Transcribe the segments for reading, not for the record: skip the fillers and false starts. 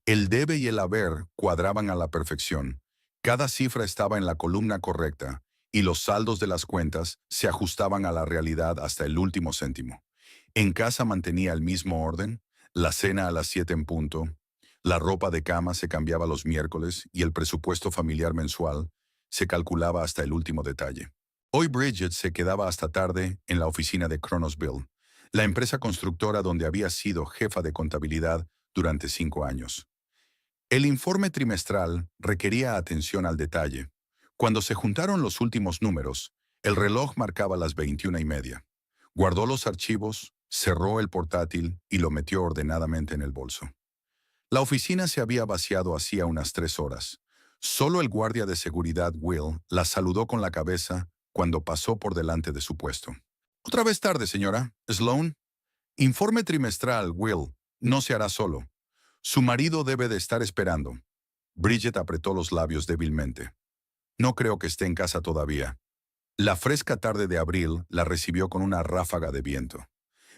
El debe y el haber cuadraban a la perfección. Cada cifra estaba en la columna correcta y los saldos de las cuentas se ajustaban a la realidad hasta el último céntimo. En casa mantenía el mismo orden, la cena a las 7 en punto, la ropa de cama se cambiaba los miércoles y el presupuesto familiar mensual se calculaba hasta el último detalle. Hoy Bridget se quedaba hasta tarde en la oficina de Kronosville, la empresa constructora donde había sido jefa de contabilidad durante 5 años. El informe trimestral requería atención al detalle. Cuando se juntaron los últimos números, el reloj marcaba las 21:30. Guardó los archivos, cerró el portátil y lo metió ordenadamente en el bolso. La oficina se había vaciado hacía unas 3 horas. Solo el guardia de seguridad Will la saludó con la cabeza cuando pasó por delante de su puesto. Otra vez tarde, señora. Sloan. Informe trimestral, Will. No se hará solo. Su marido debe de estar esperando. Bridget apretó los labios débilmente. No creo que esté en casa todavía. La fresca tarde de abril la recibió con una ráfaga de viento.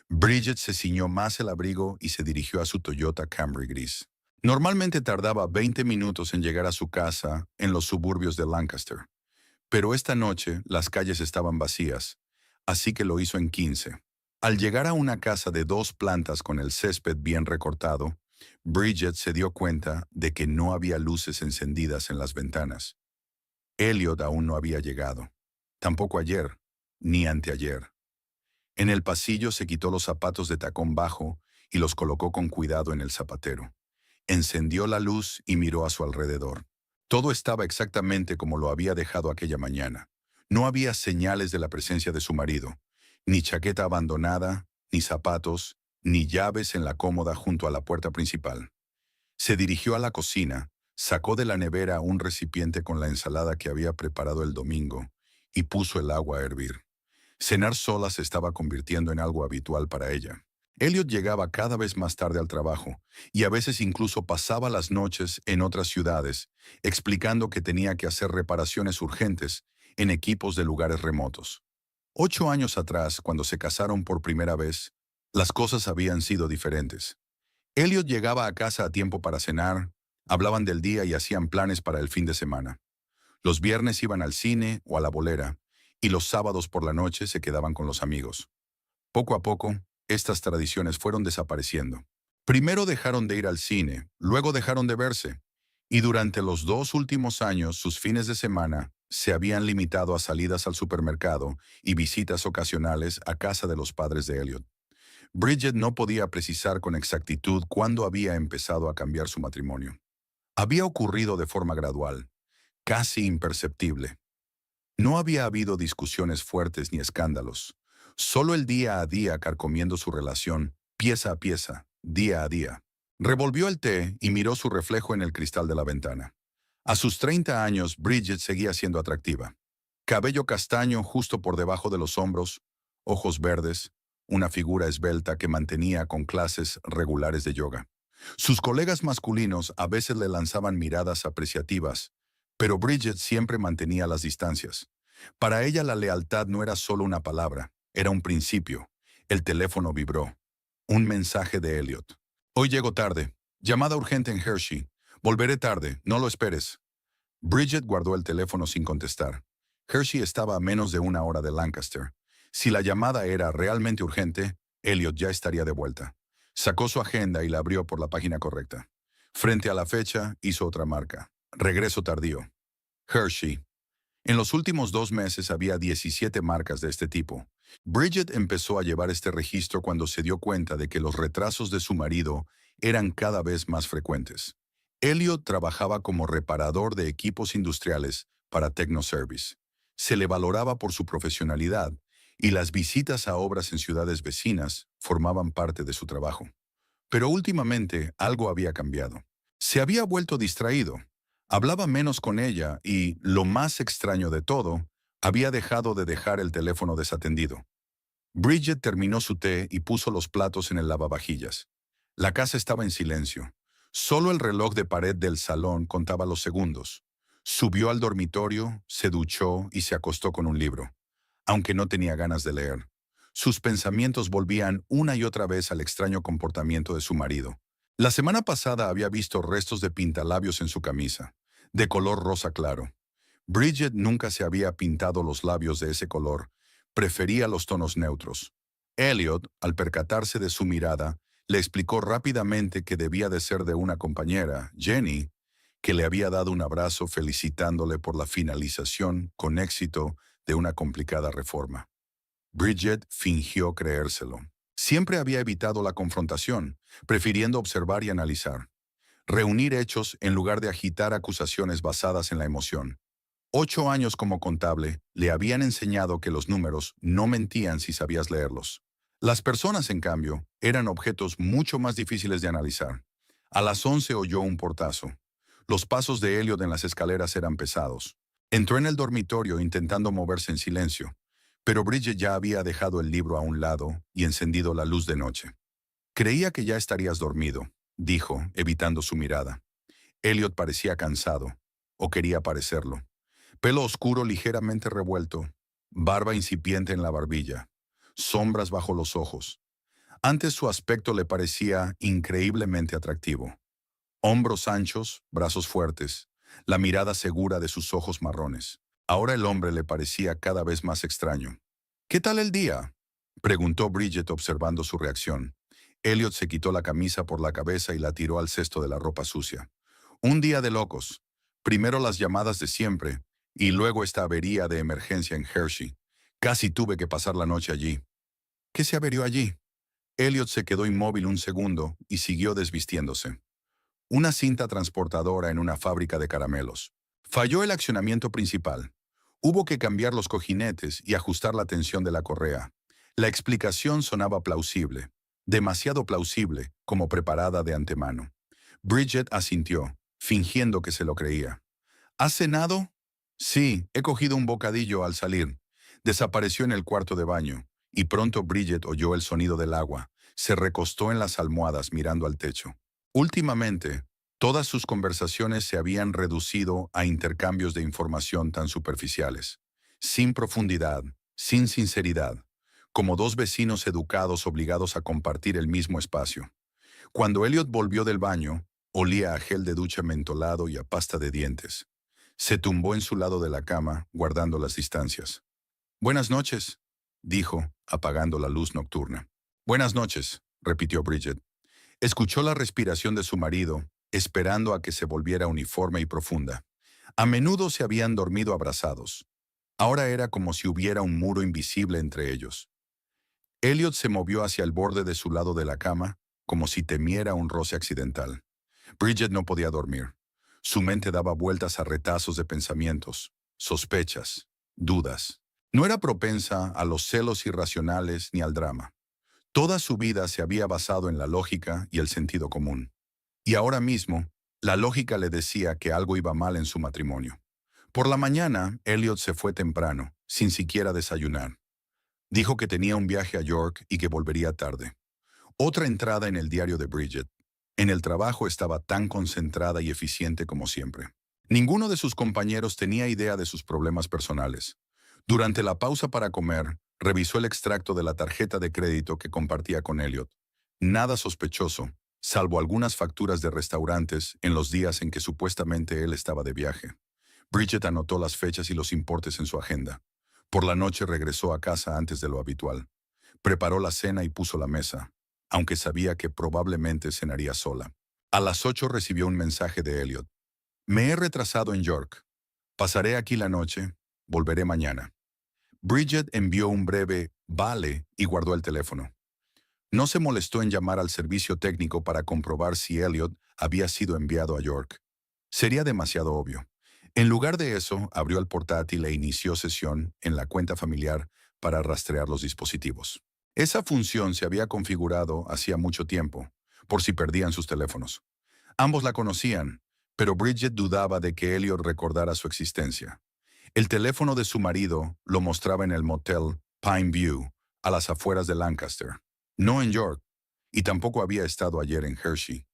Bridget se ciñó más el abrigo y se dirigió a su Toyota Camry gris. Normalmente tardaba 20 minutos en llegar a su casa en los suburbios de Lancaster, pero esta noche las calles estaban vacías, así que lo hizo en 15. Al llegar a una casa de 2 plantas con el césped bien recortado, Bridget se dio cuenta de que no había luces encendidas en las ventanas. Elliot aún no había llegado. Tampoco ayer, ni anteayer. En el pasillo se quitó los zapatos de tacón bajo y los colocó con cuidado en el zapatero. Encendió la luz y miró a su alrededor. Todo estaba exactamente como lo había dejado aquella mañana. No había señales de la presencia de su marido, ni chaqueta abandonada, ni zapatos, ni llaves en la cómoda junto a la puerta principal. Se dirigió a la cocina, sacó de la nevera un recipiente con la ensalada que había preparado el domingo y puso el agua a hervir. Cenar sola se estaba convirtiendo en algo habitual para ella. Elliot llegaba cada vez más tarde al trabajo y a veces incluso pasaba las noches en otras ciudades, explicando que tenía que hacer reparaciones urgentes en equipos de lugares remotos. 8 años atrás, cuando se casaron por primera vez, las cosas habían sido diferentes. Elliot llegaba a casa a tiempo para cenar, hablaban del día y hacían planes para el fin de semana. Los viernes iban al cine o a la bolera, y los sábados por la noche se quedaban con los amigos. Poco a poco, estas tradiciones fueron desapareciendo. Primero dejaron de ir al cine, luego dejaron de verse, y durante los 2 últimos años sus fines de semana se habían limitado a salidas al supermercado y visitas ocasionales a casa de los padres de Elliot. Bridget no podía precisar con exactitud cuándo había empezado a cambiar su matrimonio. Había ocurrido de forma gradual, casi imperceptible. No había habido discusiones fuertes ni escándalos, solo el día a día carcomiendo su relación, pieza a pieza, día a día. Revolvió el té y miró su reflejo en el cristal de la ventana. A sus 30 años, Bridget seguía siendo atractiva. Cabello castaño justo por debajo de los hombros, ojos verdes, una figura esbelta que mantenía con clases regulares de yoga. Sus colegas masculinos a veces le lanzaban miradas apreciativas, pero Bridget siempre mantenía las distancias. Para ella la lealtad no era solo una palabra, era un principio. El teléfono vibró. Un mensaje de Elliot. Hoy llego tarde. Llamada urgente en Hershey. Volveré tarde, no lo esperes. Bridget guardó el teléfono sin contestar. Hershey estaba a menos de 1 hora de Lancaster. Si la llamada era realmente urgente, Elliot ya estaría de vuelta. Sacó su agenda y la abrió por la página correcta. Frente a la fecha, hizo otra marca. Regreso tardío. Hershey. En los últimos 2 meses había 17 marcas de este tipo. Bridget empezó a llevar este registro cuando se dio cuenta de que los retrasos de su marido eran cada vez más frecuentes. Elliot trabajaba como reparador de equipos industriales para Technoservice. Se le valoraba por su profesionalidad y las visitas a obras en ciudades vecinas formaban parte de su trabajo. Pero últimamente algo había cambiado. Se había vuelto distraído. Hablaba menos con ella y, lo más extraño de todo, había dejado de dejar el teléfono desatendido. Bridget terminó su té y puso los platos en el lavavajillas. La casa estaba en silencio. Solo el reloj de pared del salón contaba los segundos. Subió al dormitorio, se duchó y se acostó con un libro, aunque no tenía ganas de leer. Sus pensamientos volvían una y otra vez al extraño comportamiento de su marido. La semana pasada había visto restos de pintalabios en su camisa, de color rosa claro. Bridget nunca se había pintado los labios de ese color, prefería los tonos neutros. Elliot, al percatarse de su mirada, le explicó rápidamente que debía de ser de una compañera, Jenny, que le había dado un abrazo felicitándole por la finalización con éxito de una complicada reforma. Bridget fingió creérselo. Siempre había evitado la confrontación, prefiriendo observar y analizar. Reunir hechos en lugar de agitar acusaciones basadas en la emoción. 8 años como contable le habían enseñado que los números no mentían si sabías leerlos. Las personas, en cambio, eran objetos mucho más difíciles de analizar. A las 11 oyó un portazo. Los pasos de Elliot en las escaleras eran pesados. Entró en el dormitorio intentando moverse en silencio, pero Bridget ya había dejado el libro a un lado y encendido la luz de noche. Creía que ya estarías dormido, dijo, evitando su mirada. Elliot parecía cansado, o quería parecerlo. Pelo oscuro ligeramente revuelto, barba incipiente en la barbilla, sombras bajo los ojos. Antes su aspecto le parecía increíblemente atractivo. Hombros anchos, brazos fuertes, la mirada segura de sus ojos marrones. Ahora el hombre le parecía cada vez más extraño. ¿Qué tal el día?, preguntó Bridget observando su reacción. Elliot se quitó la camisa por la cabeza y la tiró al cesto de la ropa sucia. Un día de locos. Primero las llamadas de siempre, y luego esta avería de emergencia en Hershey. Casi tuve que pasar la noche allí. ¿Qué se averió allí? Elliot se quedó inmóvil un segundo y siguió desvistiéndose. Una cinta transportadora en una fábrica de caramelos. Falló el accionamiento principal. Hubo que cambiar los cojinetes y ajustar la tensión de la correa. La explicación sonaba plausible, demasiado plausible, como preparada de antemano. Bridget asintió, fingiendo que se lo creía. ¿Has cenado? Sí, he cogido un bocadillo al salir. Desapareció en el cuarto de baño, y pronto Bridget oyó el sonido del agua. Se recostó en las almohadas mirando al techo. Últimamente, todas sus conversaciones se habían reducido a intercambios de información tan superficiales, sin profundidad, sin sinceridad, como dos vecinos educados obligados a compartir el mismo espacio. Cuando Elliot volvió del baño, olía a gel de ducha mentolado y a pasta de dientes. Se tumbó en su lado de la cama, guardando las distancias. «Buenas noches», dijo, apagando la luz nocturna. «Buenas noches», repitió Bridget. Escuchó la respiración de su marido, esperando a que se volviera uniforme y profunda. A menudo se habían dormido abrazados. Ahora era como si hubiera un muro invisible entre ellos. Elliot se movió hacia el borde de su lado de la cama, como si temiera un roce accidental. Bridget no podía dormir. Su mente daba vueltas a retazos de pensamientos, sospechas, dudas. No era propensa a los celos irracionales ni al drama. Toda su vida se había basado en la lógica y el sentido común. Y ahora mismo, la lógica le decía que algo iba mal en su matrimonio. Por la mañana, Elliot se fue temprano, sin siquiera desayunar. Dijo que tenía un viaje a York y que volvería tarde. Otra entrada en el diario de Bridget. En el trabajo estaba tan concentrada y eficiente como siempre. Ninguno de sus compañeros tenía idea de sus problemas personales. Durante la pausa para comer, revisó el extracto de la tarjeta de crédito que compartía con Elliot. Nada sospechoso, salvo algunas facturas de restaurantes en los días en que supuestamente él estaba de viaje. Bridget anotó las fechas y los importes en su agenda. Por la noche regresó a casa antes de lo habitual. Preparó la cena y puso la mesa, aunque sabía que probablemente cenaría sola. A las 8 recibió un mensaje de Elliot. «Me he retrasado en York. Pasaré aquí la noche. Volveré mañana». Bridget envió un breve «vale» y guardó el teléfono. No se molestó en llamar al servicio técnico para comprobar si Elliot había sido enviado a York. Sería demasiado obvio. En lugar de eso, abrió el portátil e inició sesión en la cuenta familiar para rastrear los dispositivos. Esa función se había configurado hacía mucho tiempo, por si perdían sus teléfonos. Ambos la conocían, pero Bridget dudaba de que Elliot recordara su existencia. El teléfono de su marido lo mostraba en el motel Pine View, a las afueras de Lancaster, no en York, y tampoco había estado ayer en Hershey.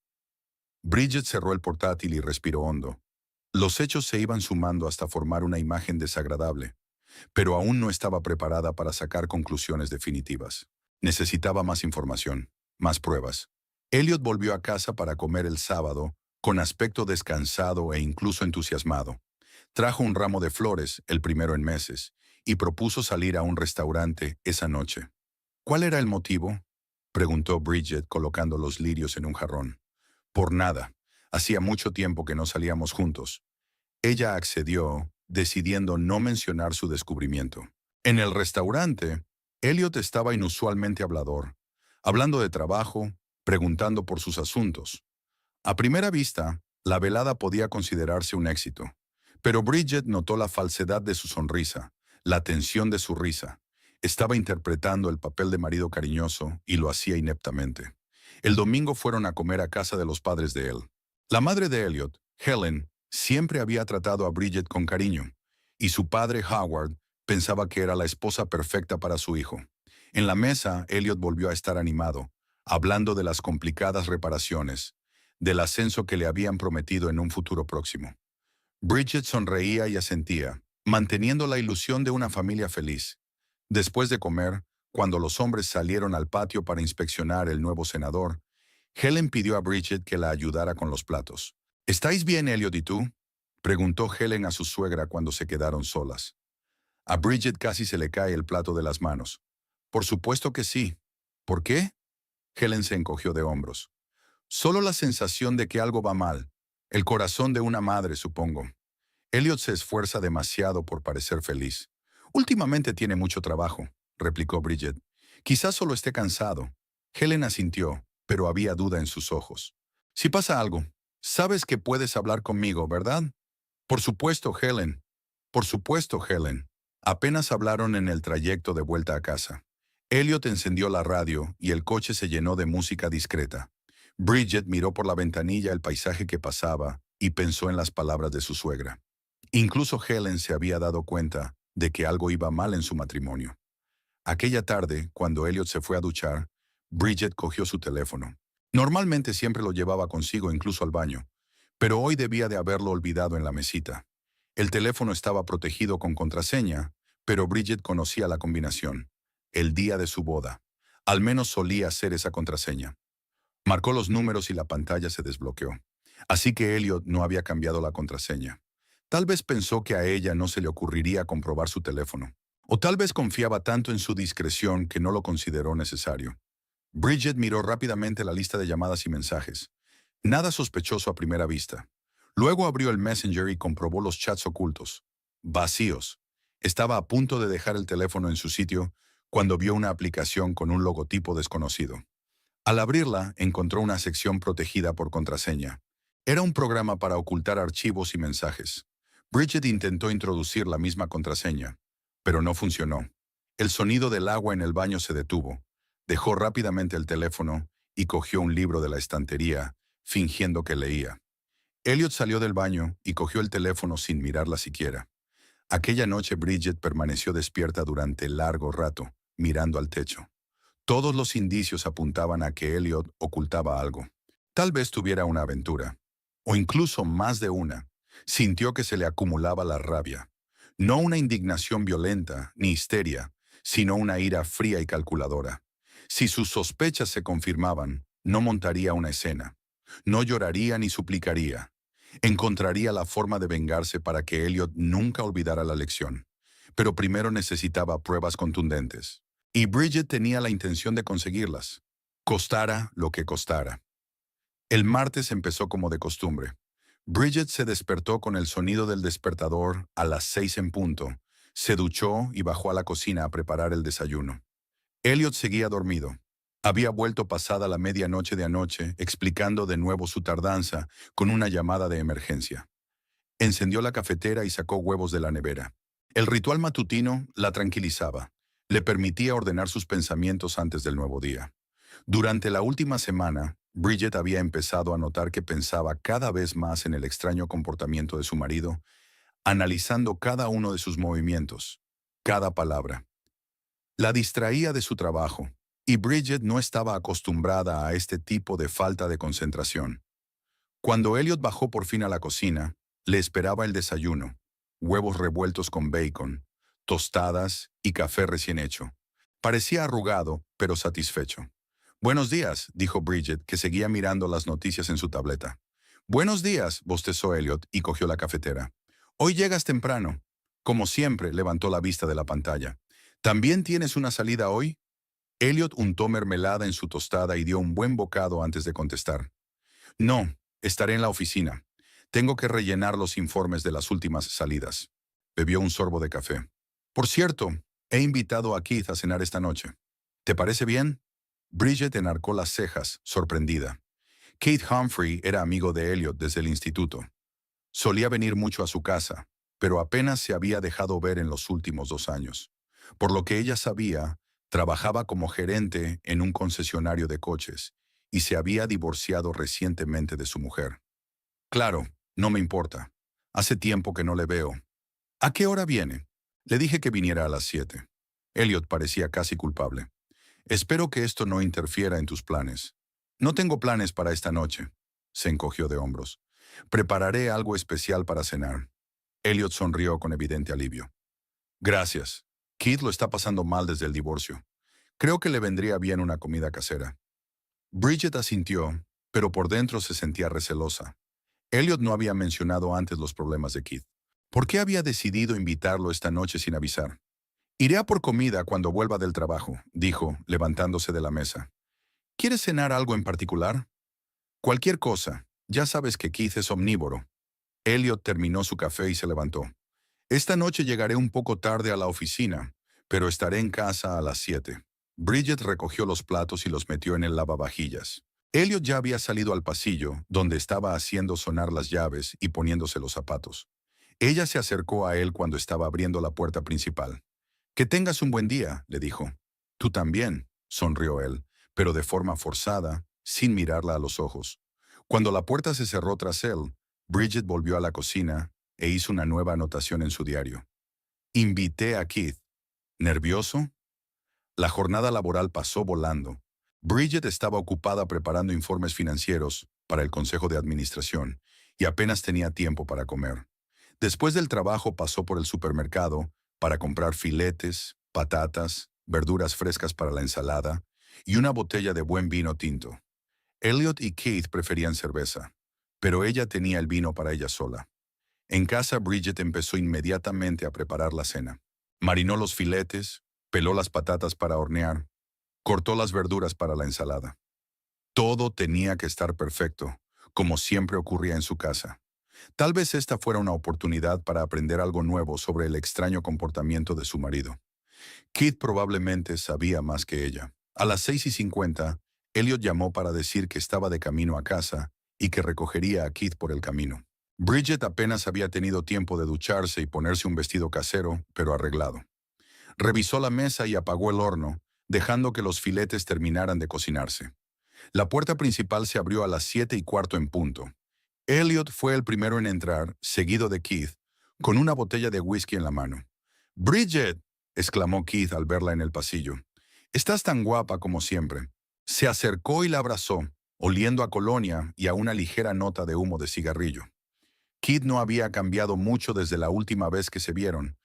Bridget cerró el portátil y respiró hondo. Los hechos se iban sumando hasta formar una imagen desagradable, pero aún no estaba preparada para sacar conclusiones definitivas. Necesitaba más información, más pruebas. Elliot volvió a casa para comer el sábado, con aspecto descansado e incluso entusiasmado. Trajo un ramo de flores, el primero en meses, y propuso salir a un restaurante esa noche. ¿Cuál era el motivo?, preguntó Bridget colocando los lirios en un jarrón. Por nada. Hacía mucho tiempo que no salíamos juntos. Ella accedió, decidiendo no mencionar su descubrimiento. En el restaurante, Elliot estaba inusualmente hablador, hablando de trabajo, preguntando por sus asuntos. A primera vista, la velada podía considerarse un éxito, pero Bridget notó la falsedad de su sonrisa, la tensión de su risa. Estaba interpretando el papel de marido cariñoso y lo hacía ineptamente. El domingo fueron a comer a casa de los padres de él. La madre de Elliot, Helen, siempre había tratado a Bridget con cariño, y su padre, Howard, pensaba que era la esposa perfecta para su hijo. En la mesa, Elliot volvió a estar animado, hablando de las complicadas reparaciones, del ascenso que le habían prometido en un futuro próximo. Bridget sonreía y asentía, manteniendo la ilusión de una familia feliz. Después de comer, cuando los hombres salieron al patio para inspeccionar el nuevo senador, Helen pidió a Bridget que la ayudara con los platos. ¿Estáis bien, Elliot y tú?, preguntó Helen a su suegra cuando se quedaron solas. A Bridget casi se le cae el plato de las manos. Por supuesto que sí. ¿Por qué? Helen se encogió de hombros. Solo la sensación de que algo va mal. El corazón de una madre, supongo. Elliot se esfuerza demasiado por parecer feliz. Últimamente tiene mucho trabajo, replicó Bridget. Quizás solo esté cansado. Helen asintió, pero había duda en sus ojos. Si pasa algo, sabes que puedes hablar conmigo, ¿verdad? Por supuesto, Helen. Por supuesto, Helen. Apenas hablaron en el trayecto de vuelta a casa. Elliot encendió la radio y el coche se llenó de música discreta. Bridget miró por la ventanilla el paisaje que pasaba y pensó en las palabras de su suegra. Incluso Helen se había dado cuenta de que algo iba mal en su matrimonio. Aquella tarde, cuando Elliot se fue a duchar, Bridget cogió su teléfono. Normalmente siempre lo llevaba consigo incluso al baño, pero hoy debía de haberlo olvidado en la mesita. El teléfono estaba protegido con contraseña, pero Bridget conocía la combinación. El día de su boda. Al menos solía ser esa contraseña. Marcó los números y la pantalla se desbloqueó. Así que Elliot no había cambiado la contraseña. Tal vez pensó que a ella no se le ocurriría comprobar su teléfono. O tal vez confiaba tanto en su discreción que no lo consideró necesario. Bridget miró rápidamente la lista de llamadas y mensajes. Nada sospechoso a primera vista. Luego abrió el Messenger y comprobó los chats ocultos. Vacíos. Estaba a punto de dejar el teléfono en su sitio cuando vio una aplicación con un logotipo desconocido. Al abrirla, encontró una sección protegida por contraseña. Era un programa para ocultar archivos y mensajes. Bridget intentó introducir la misma contraseña, pero no funcionó. El sonido del agua en el baño se detuvo. Dejó rápidamente el teléfono y cogió un libro de la estantería, fingiendo que leía. Elliot salió del baño y cogió el teléfono sin mirarla siquiera. Aquella noche Bridget permaneció despierta durante largo rato, mirando al techo. Todos los indicios apuntaban a que Elliot ocultaba algo. Tal vez tuviera una aventura, o incluso más de una. Sintió que se le acumulaba la rabia. No una indignación violenta ni histeria, sino una ira fría y calculadora. Si sus sospechas se confirmaban, no montaría una escena. No lloraría ni suplicaría. Encontraría la forma de vengarse para que Elliot nunca olvidara la lección. Pero primero necesitaba pruebas contundentes. Y Bridget tenía la intención de conseguirlas, costara lo que costara. El martes empezó como de costumbre. Bridget se despertó con el sonido del despertador a las 6 en punto. Se duchó y bajó a la cocina a preparar el desayuno. Elliot seguía dormido. Había vuelto pasada la medianoche de anoche, explicando de nuevo su tardanza con una llamada de emergencia. Encendió la cafetera y sacó huevos de la nevera. El ritual matutino la tranquilizaba. Le permitía ordenar sus pensamientos antes del nuevo día. Durante la última semana, Bridget había empezado a notar que pensaba cada vez más en el extraño comportamiento de su marido, analizando cada uno de sus movimientos, cada palabra. La distraía de su trabajo, y Bridget no estaba acostumbrada a este tipo de falta de concentración. Cuando Elliot bajó por fin a la cocina, le esperaba el desayuno, huevos revueltos con bacon, tostadas y café recién hecho. Parecía arrugado, pero satisfecho. Buenos días, dijo Bridget, que seguía mirando las noticias en su tableta. Buenos días, bostezó Elliot y cogió la cafetera. Hoy llegas temprano. Como siempre, levantó la vista de la pantalla. ¿También tienes una salida hoy? Elliot untó mermelada en su tostada y dio un buen bocado antes de contestar. No, estaré en la oficina. Tengo que rellenar los informes de las últimas salidas. Bebió un sorbo de café. Por cierto, he invitado a Keith a cenar esta noche. ¿Te parece bien? Bridget enarcó las cejas, sorprendida. Keith Humphrey era amigo de Elliot desde el instituto. Solía venir mucho a su casa, pero apenas se había dejado ver en los últimos 2 años. Por lo que ella sabía, trabajaba como gerente en un concesionario de coches y se había divorciado recientemente de su mujer. Claro, no me importa. Hace tiempo que no le veo. ¿A qué hora viene? Le dije que viniera a las 7. Elliot parecía casi culpable. Espero que esto no interfiera en tus planes. No tengo planes para esta noche. Se encogió de hombros. Prepararé algo especial para cenar. Elliot sonrió con evidente alivio. Gracias. Keith lo está pasando mal desde el divorcio. Creo que le vendría bien una comida casera. Bridget asintió, pero por dentro se sentía recelosa. Elliot no había mencionado antes los problemas de Keith. ¿Por qué había decidido invitarlo esta noche sin avisar? Iré a por comida cuando vuelva del trabajo, dijo, levantándose de la mesa. ¿Quieres cenar algo en particular? Cualquier cosa. Ya sabes que Keith es omnívoro. Elliot terminó su café y se levantó. Esta noche llegaré un poco tarde a la oficina, pero estaré en casa a las 7. Bridget recogió los platos y los metió en el lavavajillas. Elliot ya había salido al pasillo, donde estaba haciendo sonar las llaves y poniéndose los zapatos. Ella se acercó a él cuando estaba abriendo la puerta principal. Que tengas un buen día, le dijo. Tú también, sonrió él, pero de forma forzada, sin mirarla a los ojos. Cuando la puerta se cerró tras él, Bridget volvió a la cocina e hizo una nueva anotación en su diario. Invité a Keith. ¿Nervioso? La jornada laboral pasó volando. Bridget estaba ocupada preparando informes financieros para el Consejo de Administración y apenas tenía tiempo para comer. Después del trabajo pasó por el supermercado para comprar filetes, patatas, verduras frescas para la ensalada y una botella de buen vino tinto. Elliot y Keith preferían cerveza, pero ella tenía el vino para ella sola. En casa, Bridget empezó inmediatamente a preparar la cena. Marinó los filetes, peló las patatas para hornear, cortó las verduras para la ensalada. Todo tenía que estar perfecto, como siempre ocurría en su casa. Tal vez esta fuera una oportunidad para aprender algo nuevo sobre el extraño comportamiento de su marido. Keith probablemente sabía más que ella. A las 6:50, Elliot llamó para decir que estaba de camino a casa y que recogería a Keith por el camino. Bridget apenas había tenido tiempo de ducharse y ponerse un vestido casero, pero arreglado. Revisó la mesa y apagó el horno, dejando que los filetes terminaran de cocinarse. La puerta principal se abrió a las 7:15 en punto. Elliot fue el primero en entrar, seguido de Keith, con una botella de whisky en la mano. «¡Bridget!», exclamó Keith al verla en el pasillo. «Estás tan guapa como siempre». Se acercó y la abrazó, oliendo a colonia y a una ligera nota de humo de cigarrillo. Keith no había cambiado mucho desde la última vez que se vieron.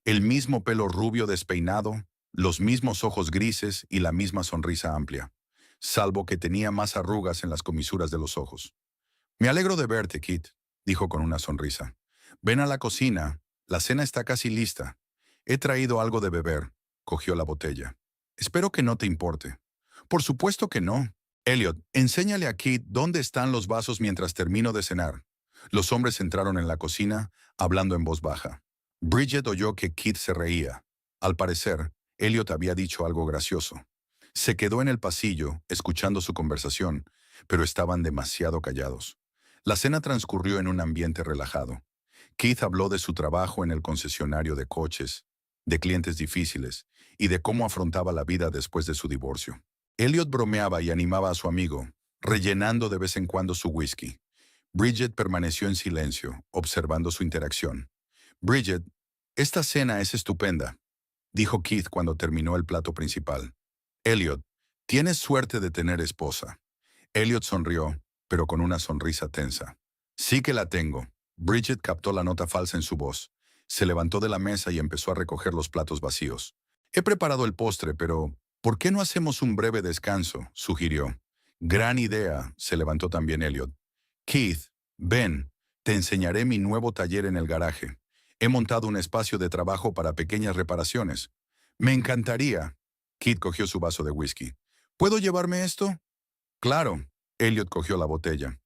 El mismo pelo rubio despeinado, los mismos ojos grises y la misma sonrisa amplia, salvo que tenía más arrugas en las comisuras de los ojos. «Me alegro de verte, Keith», dijo con una sonrisa. «Ven a la cocina, la cena está casi lista. He traído algo de beber». Cogió la botella. «Espero que no te importe». «Por supuesto que no». «Elliot, enséñale a Keith dónde están los vasos mientras termino de cenar». Los hombres entraron en la cocina, hablando en voz baja. Bridget oyó que Keith se reía. Al parecer, Elliot había dicho algo gracioso. Se quedó en el pasillo, escuchando su conversación, pero estaban demasiado callados. La cena transcurrió en un ambiente relajado. Keith habló de su trabajo en el concesionario de coches, de clientes difíciles y de cómo afrontaba la vida después de su divorcio. Elliot bromeaba y animaba a su amigo, rellenando de vez en cuando su whisky. Bridget permaneció en silencio, observando su interacción. «Bridget, esta cena es estupenda», dijo Keith cuando terminó el plato principal. «Elliot, tienes suerte de tener esposa». Elliot sonrió, pero con una sonrisa tensa. «Sí que la tengo». Bridget captó la nota falsa en su voz. Se levantó de la mesa y empezó a recoger los platos vacíos. «He preparado el postre, pero ¿Por qué no hacemos un breve descanso?, sugirió. Gran idea, se levantó también Elliot. Keith, ven, te enseñaré mi nuevo taller en el garaje. He montado un espacio de trabajo para pequeñas reparaciones. Me encantaría. Keith cogió su vaso de whisky. ¿Puedo llevarme esto? Claro. Elliot cogió la botella.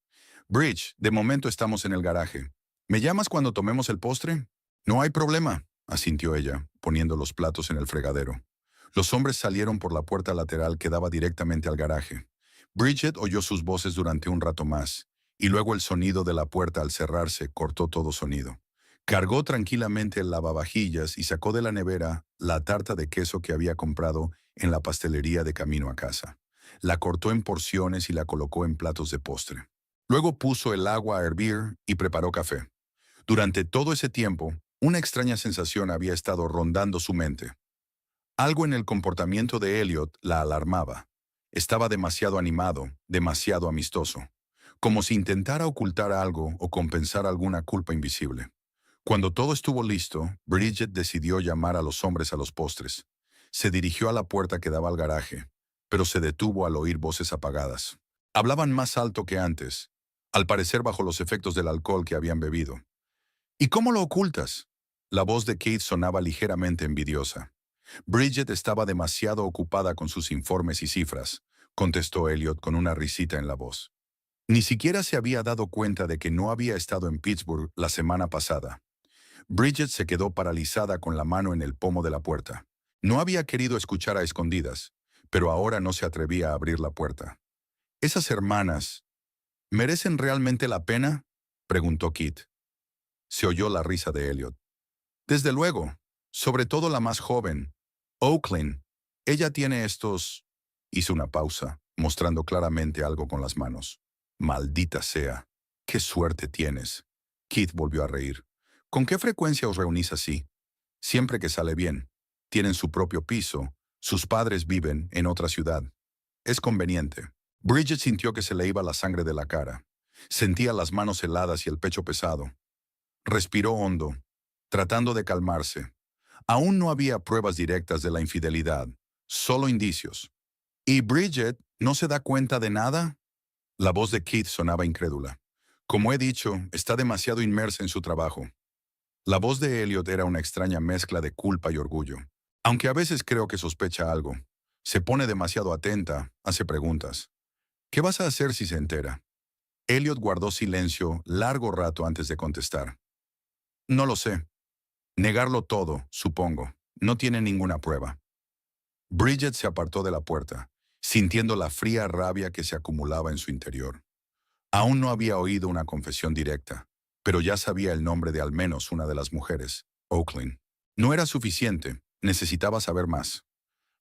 Bridge, de momento estamos en el garaje. ¿Me llamas cuando tomemos el postre? No hay problema, asintió ella, poniendo los platos en el fregadero. Los hombres salieron por la puerta lateral que daba directamente al garaje. Bridget oyó sus voces durante un rato más, y luego el sonido de la puerta al cerrarse cortó todo sonido. Cargó tranquilamente el lavavajillas y sacó de la nevera la tarta de queso que había comprado en la pastelería de camino a casa. La cortó en porciones y la colocó en platos de postre. Luego puso el agua a hervir y preparó café. Durante todo ese tiempo, una extraña sensación había estado rondando su mente. Algo en el comportamiento de Elliot la alarmaba. Estaba demasiado animado, demasiado amistoso, como si intentara ocultar algo o compensar alguna culpa invisible. Cuando todo estuvo listo, Bridget decidió llamar a los hombres a los postres. Se dirigió a la puerta que daba al garaje, pero se detuvo al oír voces apagadas. Hablaban más alto que antes, al parecer bajo los efectos del alcohol que habían bebido. ¿Y cómo lo ocultas? La voz de Keith sonaba ligeramente envidiosa. Bridget estaba demasiado ocupada con sus informes y cifras, contestó Elliot con una risita en la voz. Ni siquiera se había dado cuenta de que no había estado en Pittsburgh la semana pasada. Bridget se quedó paralizada con la mano en el pomo de la puerta. No había querido escuchar a escondidas, pero ahora no se atrevía a abrir la puerta. ¿Esas hermanas merecen realmente la pena?, preguntó Kit. Se oyó la risa de Elliot. Desde luego, sobre todo la más joven, Oakland. Ella tiene estos... Hizo una pausa, mostrando claramente algo con las manos. Maldita sea. ¡Qué suerte tienes! Keith volvió a reír. ¿Con qué frecuencia os reunís así? Siempre que sale bien. Tienen su propio piso. Sus padres viven en otra ciudad. Es conveniente. Bridget sintió que se le iba la sangre de la cara. Sentía las manos heladas y el pecho pesado. Respiró hondo, tratando de calmarse. Aún no había pruebas directas de la infidelidad, solo indicios. ¿Y Bridget no se da cuenta de nada? La voz de Keith sonaba incrédula. Como he dicho, está demasiado inmersa en su trabajo. La voz de Elliot era una extraña mezcla de culpa y orgullo. Aunque a veces creo que sospecha algo. Se pone demasiado atenta, hace preguntas. ¿Qué vas a hacer si se entera? Elliot guardó silencio largo rato antes de contestar. No lo sé. Negarlo todo, supongo. No tiene ninguna prueba. Bridget se apartó de la puerta, sintiendo la fría rabia que se acumulaba en su interior. Aún no había oído una confesión directa, pero ya sabía el nombre de al menos una de las mujeres, Oakland. No era suficiente, necesitaba saber más.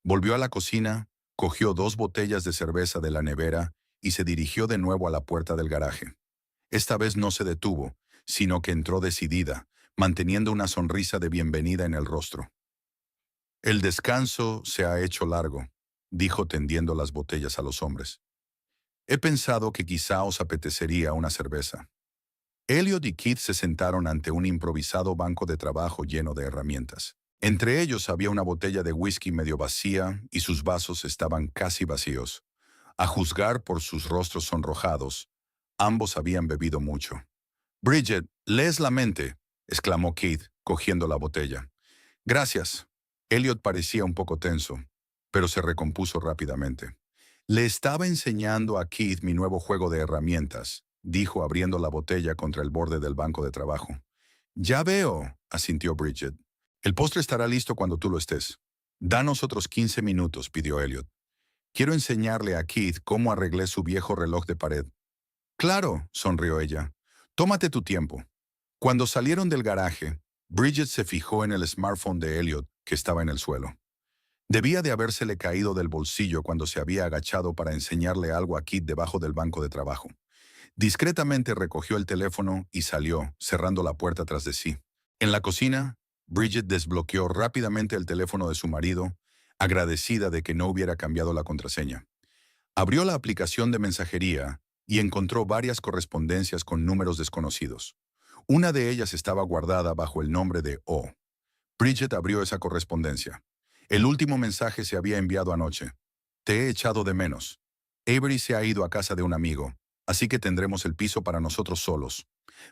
Volvió a la cocina, cogió 2 botellas de cerveza de la nevera y se dirigió de nuevo a la puerta del garaje. Esta vez no se detuvo, sino que entró decidida, manteniendo una sonrisa de bienvenida en el rostro. El descanso se ha hecho largo, dijo tendiendo las botellas a los hombres. He pensado que quizá os apetecería una cerveza. Elliot y Keith se sentaron ante un improvisado banco de trabajo lleno de herramientas. Entre ellos había una botella de whisky medio vacía y sus vasos estaban casi vacíos. A juzgar por sus rostros sonrojados, ambos habían bebido mucho. «Bridget, lees la mente», exclamó Keith, cogiendo la botella. «Gracias». Elliot parecía un poco tenso, pero se recompuso rápidamente. «Le estaba enseñando a Keith mi nuevo juego de herramientas», dijo abriendo la botella contra el borde del banco de trabajo. «Ya veo», asintió Bridget. «El postre estará listo cuando tú lo estés». «Danos otros 15 minutos», pidió Elliot. «Quiero enseñarle a Keith cómo arreglé su viejo reloj de pared». «Claro», sonrió ella. «Tómate tu tiempo». Cuando salieron del garaje, Bridget se fijó en el smartphone de Elliot, que estaba en el suelo. Debía de habérsele caído del bolsillo cuando se había agachado para enseñarle algo a Kit debajo del banco de trabajo. Discretamente recogió el teléfono y salió, cerrando la puerta tras de sí. En la cocina, Bridget desbloqueó rápidamente el teléfono de su marido, agradecida de que no hubiera cambiado la contraseña. Abrió la aplicación de mensajería y encontró varias correspondencias con números desconocidos. Una de ellas estaba guardada bajo el nombre de O. Bridget abrió esa correspondencia. El último mensaje se había enviado anoche. Te he echado de menos. Avery se ha ido a casa de un amigo, así que tendremos el piso para nosotros solos.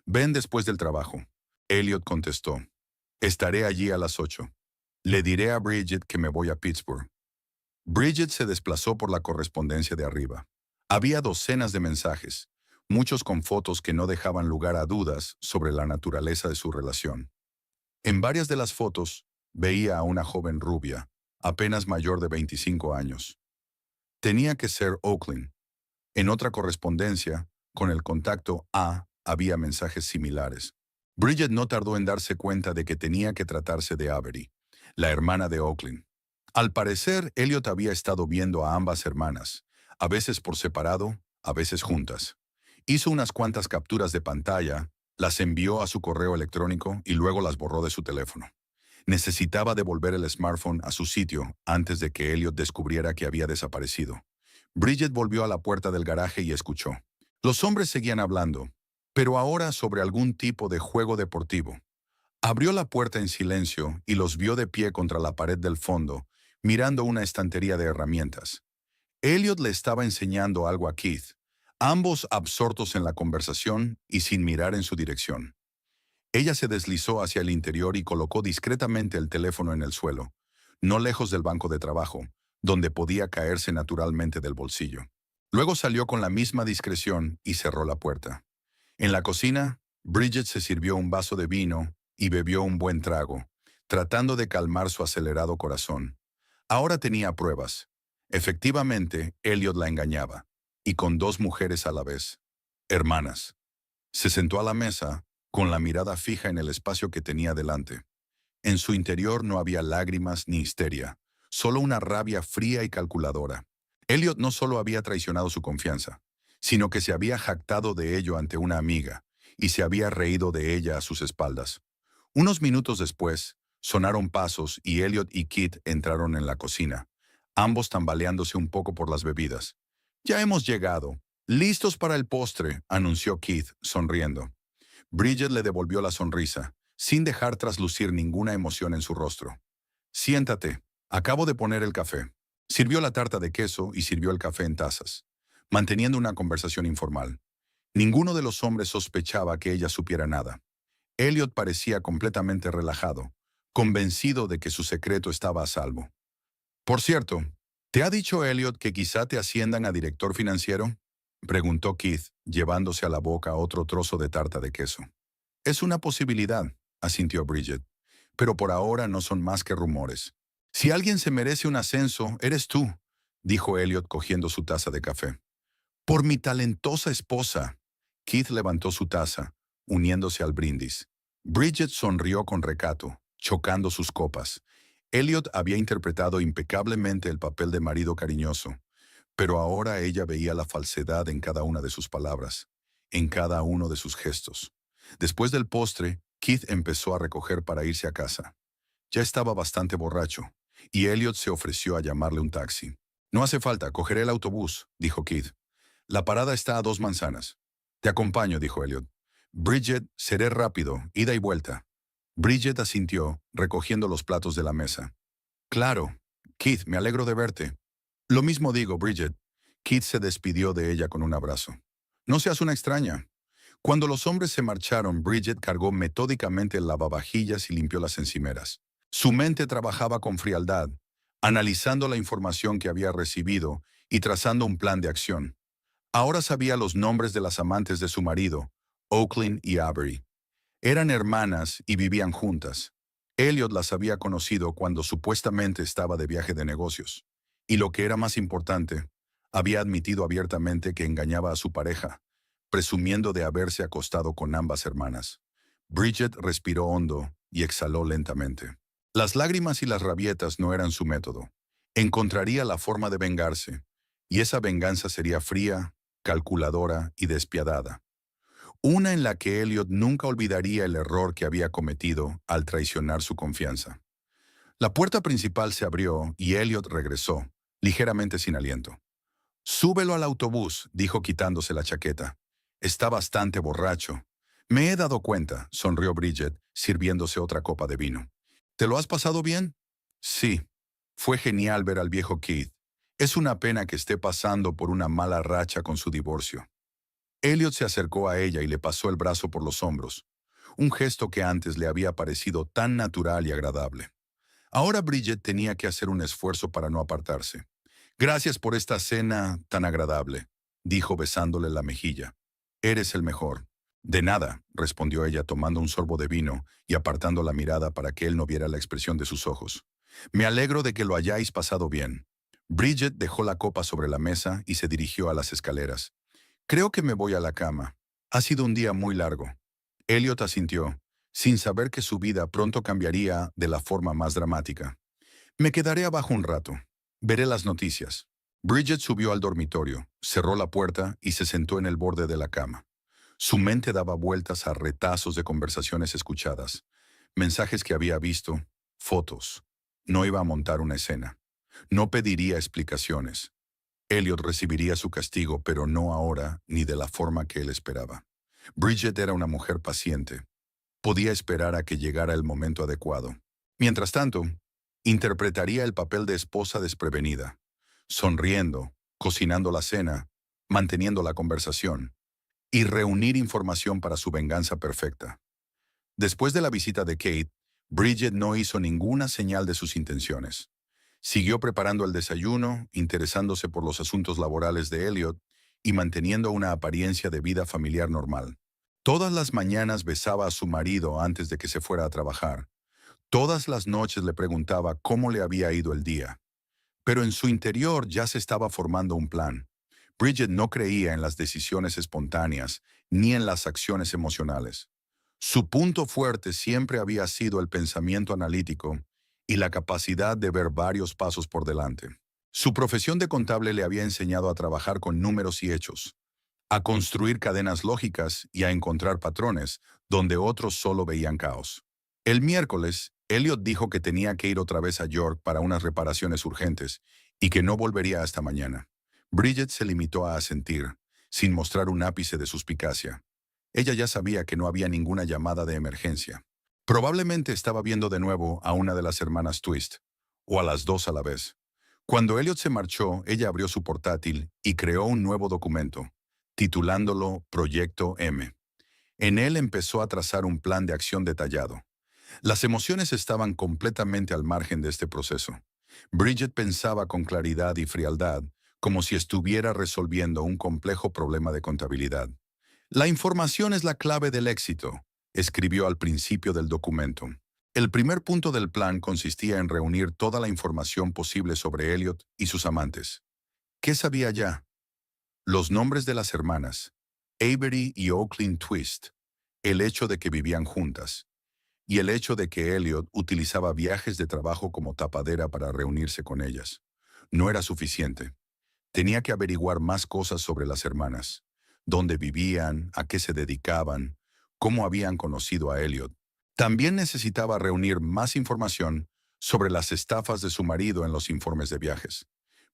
Ven después del trabajo. Elliot contestó. Estaré allí a las 8. Le diré a Bridget que me voy a Pittsburgh. Bridget se desplazó por la correspondencia de arriba. Había docenas de mensajes, muchos con fotos que no dejaban lugar a dudas sobre la naturaleza de su relación. En varias de las fotos, veía a una joven rubia, apenas mayor de 25 años. Tenía que ser Oakland. En otra correspondencia, con el contacto A, había mensajes similares. Bridget no tardó en darse cuenta de que tenía que tratarse de Avery, la hermana de Oakland. Al parecer, Elliot había estado viendo a ambas hermanas, a veces por separado, a veces juntas. Hizo unas cuantas capturas de pantalla, las envió a su correo electrónico y luego las borró de su teléfono. Necesitaba devolver el smartphone a su sitio antes de que Elliot descubriera que había desaparecido. Bridget volvió a la puerta del garaje y escuchó. Los hombres seguían hablando, pero ahora sobre algún tipo de juego deportivo. Abrió la puerta en silencio y los vio de pie contra la pared del fondo, mirando una estantería de herramientas. Elliot le estaba enseñando algo a Keith, ambos absortos en la conversación y sin mirar en su dirección. Ella se deslizó hacia el interior y colocó discretamente el teléfono en el suelo, no lejos del banco de trabajo, donde podía caerse naturalmente del bolsillo. Luego salió con la misma discreción y cerró la puerta. En la cocina, Bridget se sirvió un vaso de vino y bebió un buen trago, tratando de calmar su acelerado corazón. Ahora tenía pruebas. Efectivamente, Elliot la engañaba, y con dos mujeres a la vez. Hermanas. Se sentó a la mesa, con la mirada fija en el espacio que tenía delante. En su interior no había lágrimas ni histeria, solo una rabia fría y calculadora. Elliot no solo había traicionado su confianza, sino que se había jactado de ello ante una amiga, y se había reído de ella a sus espaldas. Unos minutos después, sonaron pasos y Elliot y Kit entraron en la cocina, ambos tambaleándose un poco por las bebidas. «Ya hemos llegado. Listos para el postre», anunció Keith, sonriendo. Bridget le devolvió la sonrisa, sin dejar traslucir ninguna emoción en su rostro. «Siéntate. Acabo de poner el café». Sirvió la tarta de queso y sirvió el café en tazas, manteniendo una conversación informal. Ninguno de los hombres sospechaba que ella supiera nada. Elliot parecía completamente relajado, convencido de que su secreto estaba a salvo. «Por cierto, ¿te ha dicho Elliot que quizá te asciendan a director financiero?», preguntó Keith, llevándose a la boca otro trozo de tarta de queso. «Es una posibilidad», asintió Bridget, «pero por ahora no son más que rumores». «Si alguien se merece un ascenso, eres tú», dijo Elliot cogiendo su taza de café. «Por mi talentosa esposa». Keith levantó su taza, uniéndose al brindis. Bridget sonrió con recato, chocando sus copas. Elliot había interpretado impecablemente el papel de marido cariñoso, pero ahora ella veía la falsedad en cada una de sus palabras, en cada uno de sus gestos. Después del postre, Keith empezó a recoger para irse a casa. Ya estaba bastante borracho, y Elliot se ofreció a llamarle un taxi. «No hace falta, cogeré el autobús», dijo Keith. «La parada está a 2 manzanas». «Te acompaño», dijo Elliot. «Bridget, seré rápido, ida y vuelta». Bridget asintió, recogiendo los platos de la mesa. «Claro. Keith, me alegro de verte». «Lo mismo digo, Bridget». Keith se despidió de ella con un abrazo. «No seas una extraña». Cuando los hombres se marcharon, Bridget cargó metódicamente el lavavajillas y limpió las encimeras. Su mente trabajaba con frialdad, analizando la información que había recibido y trazando un plan de acción. Ahora sabía los nombres de las amantes de su marido, Oakland y Avery. Eran hermanas y vivían juntas. Elliot las había conocido cuando supuestamente estaba de viaje de negocios. Y lo que era más importante, había admitido abiertamente que engañaba a su pareja, presumiendo de haberse acostado con ambas hermanas. Bridget respiró hondo y exhaló lentamente. Las lágrimas y las rabietas no eran su método. Encontraría la forma de vengarse, y esa venganza sería fría, calculadora y despiadada. Una en la que Elliot nunca olvidaría el error que había cometido al traicionar su confianza. La puerta principal se abrió y Elliot regresó, ligeramente sin aliento. «Súbelo al autobús», dijo quitándose la chaqueta. «Está bastante borracho». «Me he dado cuenta», sonrió Bridget, sirviéndose otra copa de vino. «¿Te lo has pasado bien?» «Sí». Fue genial ver al viejo Keith. Es una pena que esté pasando por una mala racha con su divorcio. Elliot se acercó a ella y le pasó el brazo por los hombros, un gesto que antes le había parecido tan natural y agradable. Ahora Bridget tenía que hacer un esfuerzo para no apartarse. Gracias por esta cena tan agradable, dijo besándole la mejilla. Eres el mejor. De nada, respondió ella tomando un sorbo de vino y apartando la mirada para que él no viera la expresión de sus ojos. Me alegro de que lo hayáis pasado bien. Bridget dejó la copa sobre la mesa y se dirigió a las escaleras. Creo que me voy a la cama. Ha sido un día muy largo. Elliot asintió, sin saber que su vida pronto cambiaría de la forma más dramática. Me quedaré abajo un rato. Veré las noticias. Bridget subió al dormitorio, cerró la puerta y se sentó en el borde de la cama. Su mente daba vueltas a retazos de conversaciones escuchadas, mensajes que había visto, fotos. No iba a montar una escena. No pediría explicaciones. Elliot recibiría su castigo, pero no ahora ni de la forma que él esperaba. Bridget era una mujer paciente. Podía esperar a que llegara el momento adecuado. Mientras tanto, interpretaría el papel de esposa desprevenida, sonriendo, cocinando la cena, manteniendo la conversación y reunir información para su venganza perfecta. Después de la visita de Kate, Bridget no hizo ninguna señal de sus intenciones. Siguió preparando el desayuno, interesándose por los asuntos laborales de Elliot y manteniendo una apariencia de vida familiar normal. Todas las mañanas besaba a su marido antes de que se fuera a trabajar. Todas las noches le preguntaba cómo le había ido el día. Pero en su interior ya se estaba formando un plan. Bridget no creía en las decisiones espontáneas ni en las acciones emocionales. Su punto fuerte siempre había sido el pensamiento analítico y la capacidad de ver varios pasos por delante. Su profesión de contable le había enseñado a trabajar con números y hechos, a construir cadenas lógicas y a encontrar patrones donde otros solo veían caos. El miércoles, Elliot dijo que tenía que ir otra vez a York para unas reparaciones urgentes y que no volvería hasta mañana. Bridget se limitó a asentir, sin mostrar un ápice de suspicacia. Ella ya sabía que no había ninguna llamada de emergencia. Probablemente estaba viendo de nuevo a una de las hermanas Twist, o a las dos a la vez. Cuando Elliot se marchó, ella abrió su portátil y creó un nuevo documento, titulándolo Proyecto M. En él empezó a trazar un plan de acción detallado. Las emociones estaban completamente al margen de este proceso. Bridget pensaba con claridad y frialdad, como si estuviera resolviendo un complejo problema de contabilidad. La información es la clave del éxito, escribió al principio del documento. El primer punto del plan consistía en reunir toda la información posible sobre Elliot y sus amantes. ¿Qué sabía ya? Los nombres de las hermanas, Avery y Oaklyn Twist, el hecho de que vivían juntas, y el hecho de que Elliot utilizaba viajes de trabajo como tapadera para reunirse con ellas. No era suficiente. Tenía que averiguar más cosas sobre las hermanas, dónde vivían, a qué se dedicaban, cómo habían conocido a Elliot. También necesitaba reunir más información sobre las estafas de su marido en los informes de viajes.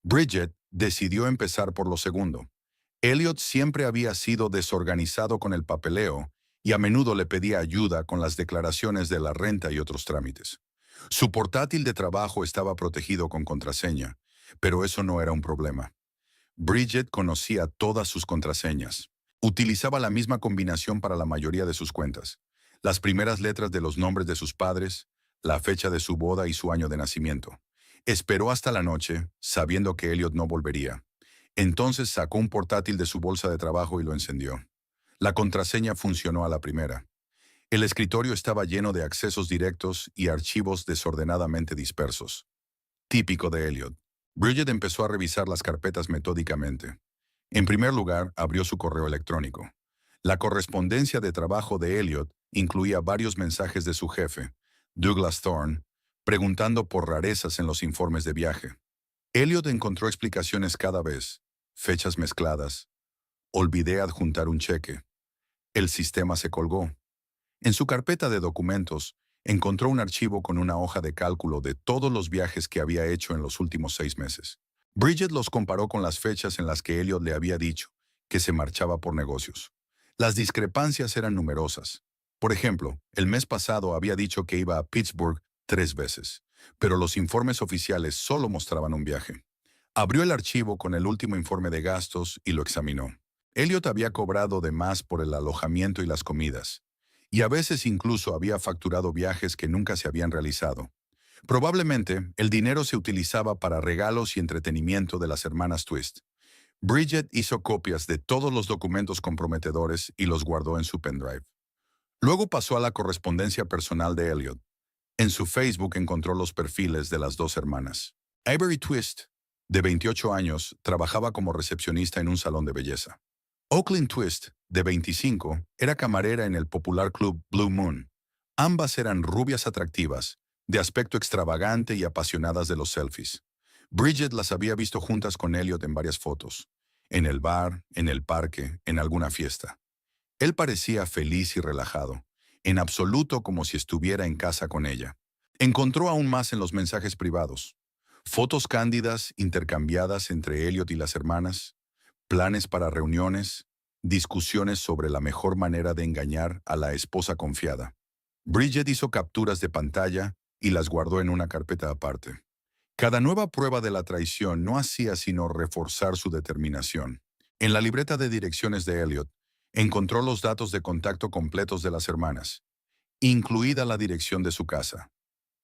Bridget decidió empezar por lo segundo. Elliot siempre había sido desorganizado con el papeleo y a menudo le pedía ayuda con las declaraciones de la renta y otros trámites. Su portátil de trabajo estaba protegido con contraseña, pero eso no era un problema. Bridget conocía todas sus contraseñas. Utilizaba la misma combinación para la mayoría de sus cuentas. Las primeras letras de los nombres de sus padres, la fecha de su boda y su año de nacimiento. Esperó hasta la noche, sabiendo que Elliot no volvería. Entonces sacó un portátil de su bolsa de trabajo y lo encendió. La contraseña funcionó a la primera. El escritorio estaba lleno de accesos directos y archivos desordenadamente dispersos. Típico de Elliot. Bridget empezó a revisar las carpetas metódicamente. En primer lugar, abrió su correo electrónico. La correspondencia de trabajo de Elliot incluía varios mensajes de su jefe, Douglas Thorne, preguntando por rarezas en los informes de viaje. Elliot encontró explicaciones cada vez, fechas mezcladas. Olvidé adjuntar un cheque. El sistema se colgó. En su carpeta de documentos, encontró un archivo con una hoja de cálculo de todos los viajes que había hecho en los últimos 6 meses. Bridget los comparó con las fechas en las que Elliot le había dicho que se marchaba por negocios. Las discrepancias eran numerosas. Por ejemplo, el mes pasado había dicho que iba a Pittsburgh 3 veces, pero los informes oficiales solo mostraban un viaje. Abrió el archivo con el último informe de gastos y lo examinó. Elliot había cobrado de más por el alojamiento y las comidas, y a veces incluso había facturado viajes que nunca se habían realizado. Probablemente, el dinero se utilizaba para regalos y entretenimiento de las hermanas Twist. Bridget hizo copias de todos los documentos comprometedores y los guardó en su pendrive. Luego pasó a la correspondencia personal de Elliot. En su Facebook encontró los perfiles de las dos hermanas. Avery Twist, de 28 años, trabajaba como recepcionista en un salón de belleza. Oakland Twist, de 25, era camarera en el popular club Blue Moon. Ambas eran rubias atractivas, de aspecto extravagante y apasionadas de los selfies. Bridget las había visto juntas con Elliot en varias fotos, en el bar, en el parque, en alguna fiesta. Él parecía feliz y relajado, en absoluto como si estuviera en casa con ella. Encontró aún más en los mensajes privados. Fotos cándidas intercambiadas entre Elliot y las hermanas, planes para reuniones, discusiones sobre la mejor manera de engañar a la esposa confiada. Bridget hizo capturas de pantalla y las guardó en una carpeta aparte. Cada nueva prueba de la traición no hacía sino reforzar su determinación. En la libreta de direcciones de Elliot, encontró los datos de contacto completos de las hermanas, incluida la dirección de su casa,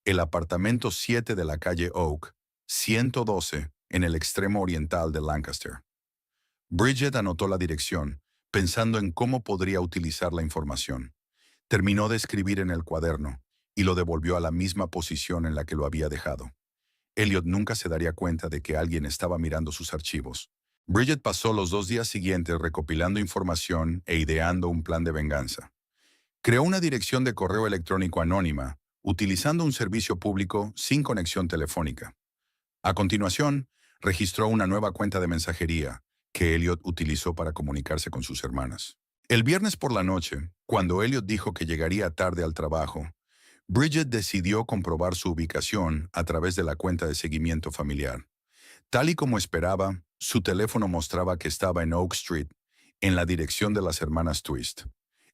el apartamento 7 de la calle Oak, 112, en el extremo oriental de Lancaster. Bridget anotó la dirección, pensando en cómo podría utilizar la información. Terminó de escribir en el cuaderno y lo devolvió a la misma posición en la que lo había dejado. Elliot nunca se daría cuenta de que alguien estaba mirando sus archivos. Bridget pasó los 2 días siguientes recopilando información e ideando un plan de venganza. Creó una dirección de correo electrónico anónima, utilizando un servicio público sin conexión telefónica. A continuación, registró una nueva cuenta de mensajería que Elliot utilizó para comunicarse con sus hermanas. El viernes por la noche, cuando Elliot dijo que llegaría tarde al trabajo, Bridget decidió comprobar su ubicación a través de la cuenta de seguimiento familiar. Tal y como esperaba, su teléfono mostraba que estaba en Oak Street, en la dirección de las hermanas Twist.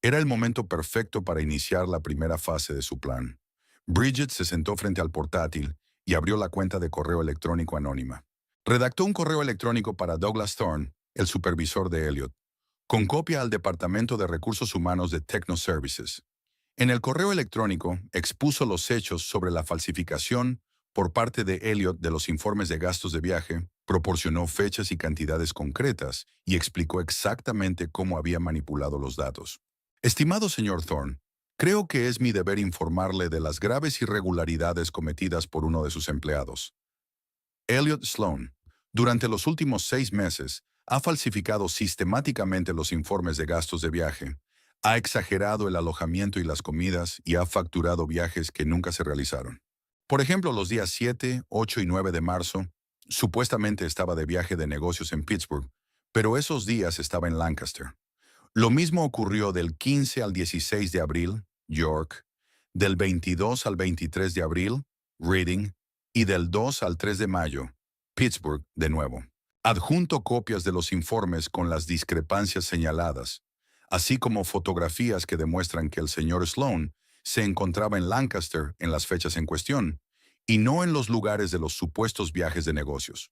Era el momento perfecto para iniciar la primera fase de su plan. Bridget se sentó frente al portátil y abrió la cuenta de correo electrónico anónima. Redactó un correo electrónico para Douglas Thorne, el supervisor de Elliot, con copia al Departamento de Recursos Humanos de Techno Services. En el correo electrónico expuso los hechos sobre la falsificación por parte de Elliot de los informes de gastos de viaje, proporcionó fechas y cantidades concretas y explicó exactamente cómo había manipulado los datos. Estimado señor Thorne, creo que es mi deber informarle de las graves irregularidades cometidas por uno de sus empleados. Elliot Sloan, durante los últimos 6 meses, ha falsificado sistemáticamente los informes de gastos de viaje, ha exagerado el alojamiento y las comidas y ha facturado viajes que nunca se realizaron. Por ejemplo, los días 7, 8 y 9 de marzo, supuestamente estaba de viaje de negocios en Pittsburgh, pero esos días estaba en Lancaster. Lo mismo ocurrió del 15 al 16 de abril, York, del 22 al 23 de abril, Reading, y del 2 al 3 de mayo, Pittsburgh de nuevo. Adjunto copias de los informes con las discrepancias señaladas, así como fotografías que demuestran que el señor Sloan se encontraba en Lancaster en las fechas en cuestión, y no en los lugares de los supuestos viajes de negocios.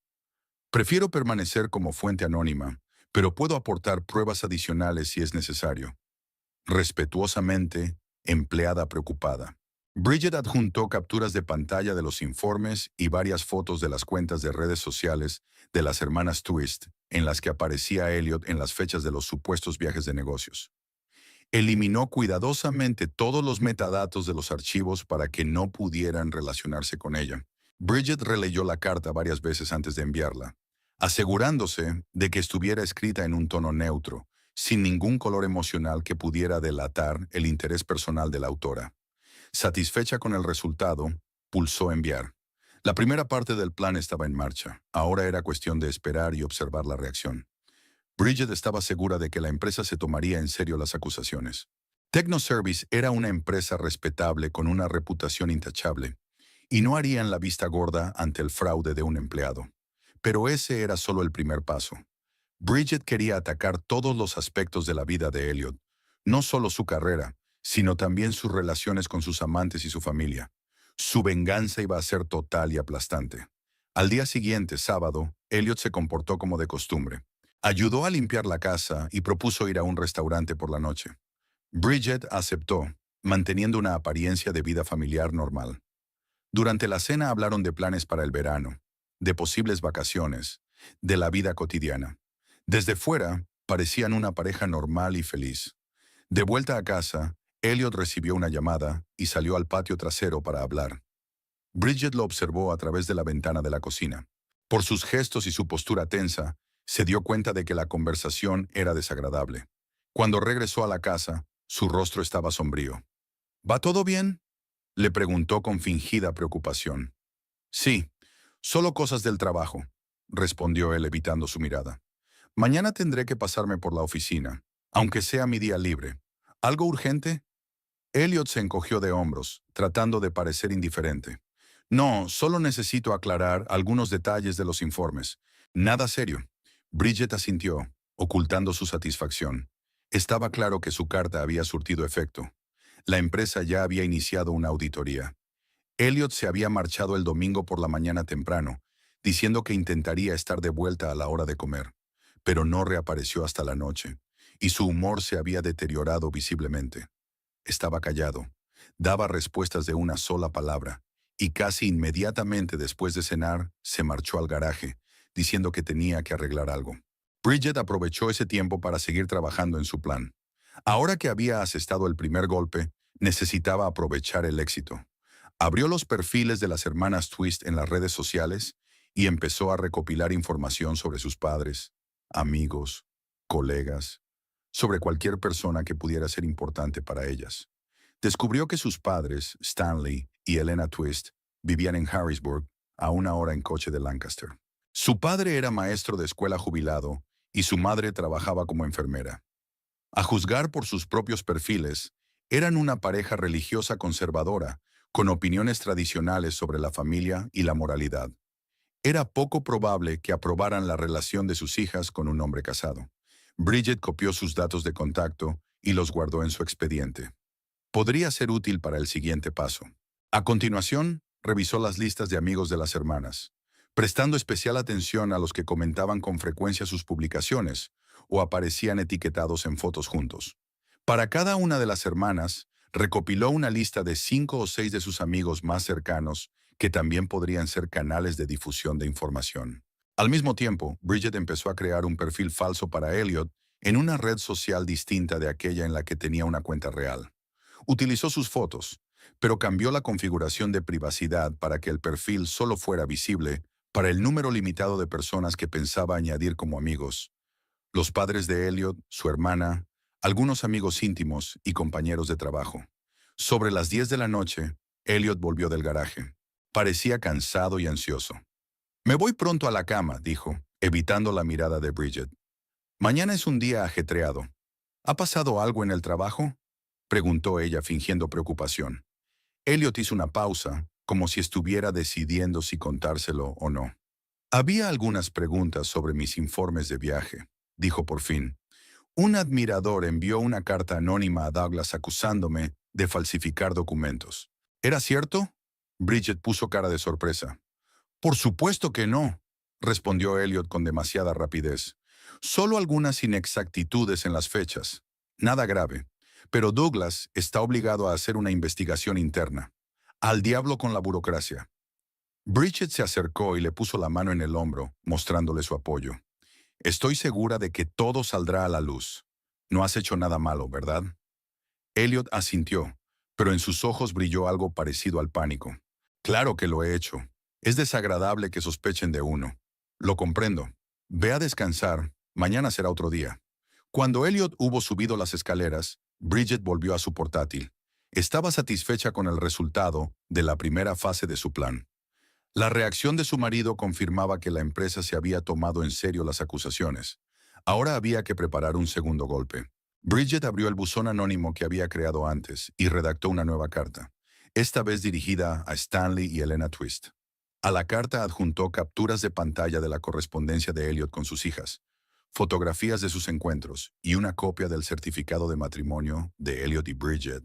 Prefiero permanecer como fuente anónima, pero puedo aportar pruebas adicionales si es necesario. Respetuosamente, empleada preocupada. Bridget adjuntó capturas de pantalla de los informes y varias fotos de las cuentas de redes sociales de las hermanas Twist, en las que aparecía Elliot en las fechas de los supuestos viajes de negocios. Eliminó cuidadosamente todos los metadatos de los archivos para que no pudieran relacionarse con ella. Bridget releyó la carta varias veces antes de enviarla, asegurándose de que estuviera escrita en un tono neutro, sin ningún color emocional que pudiera delatar el interés personal de la autora. Satisfecha con el resultado, pulsó enviar. La primera parte del plan estaba en marcha. Ahora era cuestión de esperar y observar la reacción. Bridget estaba segura de que la empresa se tomaría en serio las acusaciones. Technoservice era una empresa respetable con una reputación intachable, y no harían la vista gorda ante el fraude de un empleado. Pero ese era solo el primer paso. Bridget quería atacar todos los aspectos de la vida de Elliot, no solo su carrera, sino también sus relaciones con sus amantes y su familia. Su venganza iba a ser total y aplastante. Al día siguiente, sábado, Elliot se comportó como de costumbre. Ayudó a limpiar la casa y propuso ir a un restaurante por la noche. Bridget aceptó, manteniendo una apariencia de vida familiar normal. Durante la cena hablaron de planes para el verano, de posibles vacaciones, de la vida cotidiana. Desde fuera, parecían una pareja normal y feliz. De vuelta a casa, Elliot recibió una llamada y salió al patio trasero para hablar. Bridget lo observó a través de la ventana de la cocina. Por sus gestos y su postura tensa, se dio cuenta de que la conversación era desagradable. Cuando regresó a la casa, su rostro estaba sombrío. ¿Va todo bien?, le preguntó con fingida preocupación. Sí, solo cosas del trabajo, respondió él evitando su mirada. Mañana tendré que pasarme por la oficina, aunque sea mi día libre. ¿Algo urgente? Elliot se encogió de hombros, tratando de parecer indiferente. No, solo necesito aclarar algunos detalles de los informes. Nada serio. Bridget asintió, ocultando su satisfacción. Estaba claro que su carta había surtido efecto. La empresa ya había iniciado una auditoría. Elliot se había marchado el domingo por la mañana temprano, diciendo que intentaría estar de vuelta a la hora de comer, pero no reapareció hasta la noche, y su humor se había deteriorado visiblemente. Estaba callado, daba respuestas de una sola palabra, y casi inmediatamente después de cenar se marchó al garaje, diciendo que tenía que arreglar algo. Bridget aprovechó ese tiempo para seguir trabajando en su plan. Ahora que había asestado el primer golpe, necesitaba aprovechar el éxito. Abrió los perfiles de las hermanas Twist en las redes sociales y empezó a recopilar información sobre sus padres, amigos, colegas, sobre cualquier persona que pudiera ser importante para ellas. Descubrió que sus padres, Stanley y Elena Twist, vivían en Harrisburg, a una hora en coche de Lancaster. Su padre era maestro de escuela jubilado y su madre trabajaba como enfermera. A juzgar por sus propios perfiles, eran una pareja religiosa conservadora, con opiniones tradicionales sobre la familia y la moralidad. Era poco probable que aprobaran la relación de sus hijas con un hombre casado. Bridget copió sus datos de contacto y los guardó en su expediente. Podría ser útil para el siguiente paso. A continuación, revisó las listas de amigos de las hermanas, prestando especial atención a los que comentaban con frecuencia sus publicaciones o aparecían etiquetados en fotos juntos. Para cada una de las hermanas, recopiló una lista de 5 o 6 de sus amigos más cercanos que también podrían ser canales de difusión de información. Al mismo tiempo, Bridget empezó a crear un perfil falso para Elliot en una red social distinta de aquella en la que tenía una cuenta real. Utilizó sus fotos, pero cambió la configuración de privacidad para que el perfil solo fuera visible para el número limitado de personas que pensaba añadir como amigos: los padres de Elliot, su hermana, algunos amigos íntimos y compañeros de trabajo. Sobre las 10 de la noche, Elliot volvió del garaje. Parecía cansado y ansioso. «Me voy pronto a la cama», dijo, evitando la mirada de Bridget. «Mañana es un día ajetreado. ¿Ha pasado algo en el trabajo?», preguntó ella fingiendo preocupación. Elliot hizo una pausa, como si estuviera decidiendo si contárselo o no. «Había algunas preguntas sobre mis informes de viaje», dijo por fin. «Un admirador envió una carta anónima a Douglas acusándome de falsificar documentos. ¿Era cierto?». Bridget puso cara de sorpresa. «Por supuesto que no», respondió Elliot con demasiada rapidez. «Solo algunas inexactitudes en las fechas. Nada grave. Pero Douglas está obligado a hacer una investigación interna. Al diablo con la burocracia». Bridget se acercó y le puso la mano en el hombro, mostrándole su apoyo. «Estoy segura de que todo saldrá a la luz. No has hecho nada malo, ¿verdad?». Elliot asintió, pero en sus ojos brilló algo parecido al pánico. «Claro que lo he hecho. Es desagradable que sospechen de uno. Lo comprendo. Ve a descansar. Mañana será otro día». Cuando Elliot hubo subido las escaleras, Bridget volvió a su portátil. Estaba satisfecha con el resultado de la primera fase de su plan. La reacción de su marido confirmaba que la empresa se había tomado en serio las acusaciones. Ahora había que preparar un segundo golpe. Bridget abrió el buzón anónimo que había creado antes y redactó una nueva carta, esta vez dirigida a Stanley y Elena Twist. A la carta adjuntó capturas de pantalla de la correspondencia de Elliot con sus hijas, fotografías de sus encuentros y una copia del certificado de matrimonio de Elliot y Bridget,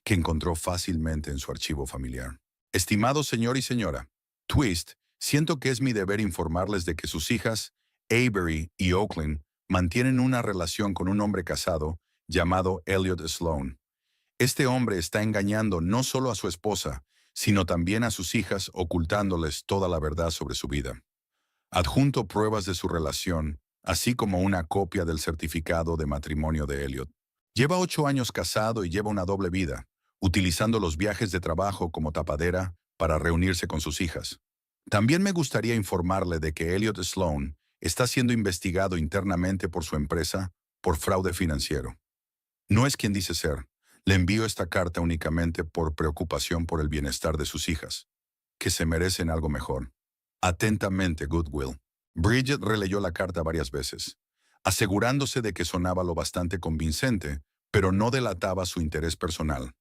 que encontró fácilmente en su archivo familiar. Estimado señor y señora Twist, siento que es mi deber informarles de que sus hijas, Avery y Oakland, mantienen una relación con un hombre casado llamado Elliot Sloan. Este hombre está engañando no solo a su esposa, sino también a sus hijas, ocultándoles toda la verdad sobre su vida. Adjunto pruebas de su relación, así como una copia del certificado de matrimonio de Elliot. Lleva 8 años casado y lleva una doble vida, utilizando los viajes de trabajo como tapadera para reunirse con sus hijas. También me gustaría informarle de que Elliot Sloan está siendo investigado internamente por su empresa por fraude financiero. No es quien dice ser. Le envío esta carta únicamente por preocupación por el bienestar de sus hijas, que se merecen algo mejor. Atentamente, Goodwill. Bridget releyó la carta varias veces, asegurándose de que sonaba lo bastante convincente, pero no delataba su interés personal.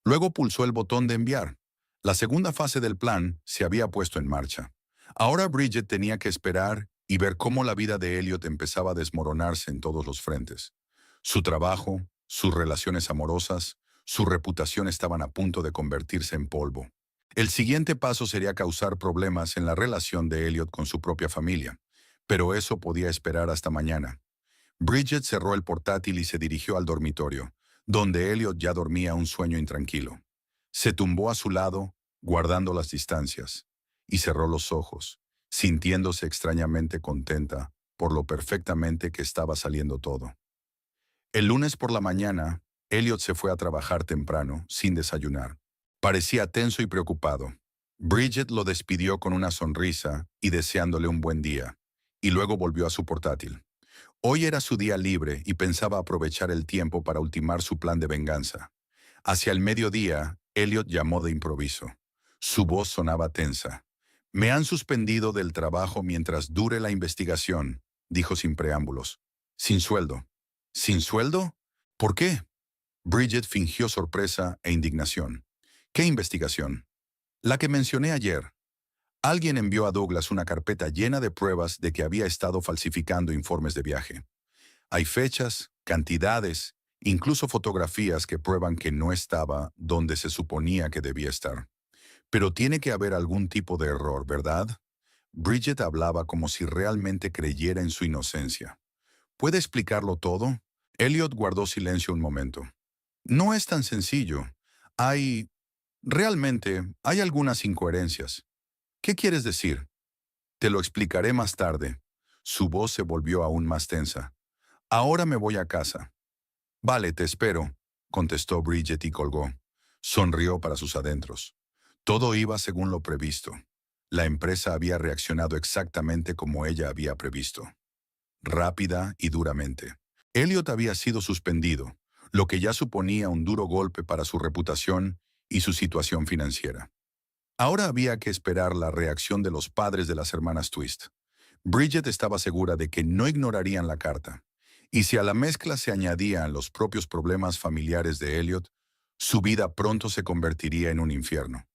Luego pulsó el botón de enviar. La segunda fase del plan se había puesto en marcha. Ahora Bridget tenía que esperar y ver cómo la vida de Elliot empezaba a desmoronarse en todos los frentes. Su trabajo, sus relaciones amorosas, su reputación estaban a punto de convertirse en polvo. El siguiente paso sería causar problemas en la relación de Elliot con su propia familia, pero eso podía esperar hasta mañana. Bridget cerró el portátil y se dirigió al dormitorio, donde Elliot ya dormía un sueño intranquilo. Se tumbó a su lado, guardando las distancias, y cerró los ojos, sintiéndose extrañamente contenta por lo perfectamente que estaba saliendo todo. El lunes por la mañana, Elliot se fue a trabajar temprano, sin desayunar. Parecía tenso y preocupado. Bridget lo despidió con una sonrisa y deseándole un buen día, y luego volvió a su portátil. Hoy era su día libre y pensaba aprovechar el tiempo para ultimar su plan de venganza. Hacia el mediodía, Elliot llamó de improviso. Su voz sonaba tensa. Me han suspendido del trabajo mientras dure la investigación, dijo sin preámbulos. Sin sueldo. ¿Sin sueldo? ¿Por qué? Bridget fingió sorpresa e indignación. ¿Qué investigación? La que mencioné ayer. Alguien envió a Douglas una carpeta llena de pruebas de que había estado falsificando informes de viaje. Hay fechas, cantidades, incluso fotografías que prueban que no estaba donde se suponía que debía estar. Pero tiene que haber algún tipo de error, ¿verdad? Bridget hablaba como si realmente creyera en su inocencia. ¿Puede explicarlo todo? Elliot guardó silencio un momento. No es tan sencillo. Hay... Realmente, hay algunas incoherencias. ¿Qué quieres decir? Te lo explicaré más tarde. Su voz se volvió aún más tensa. Ahora me voy a casa. Vale, te espero, contestó Bridget y colgó. Sonrió para sus adentros. Todo iba según lo previsto. La empresa había reaccionado exactamente como ella había previsto. Rápida y duramente. Elliot había sido suspendido, lo que ya suponía un duro golpe para su reputación y su situación financiera. Ahora había que esperar la reacción de los padres de las hermanas Twist. Bridget estaba segura de que no ignorarían la carta, y si a la mezcla se añadían los propios problemas familiares de Elliot, su vida pronto se convertiría en un infierno.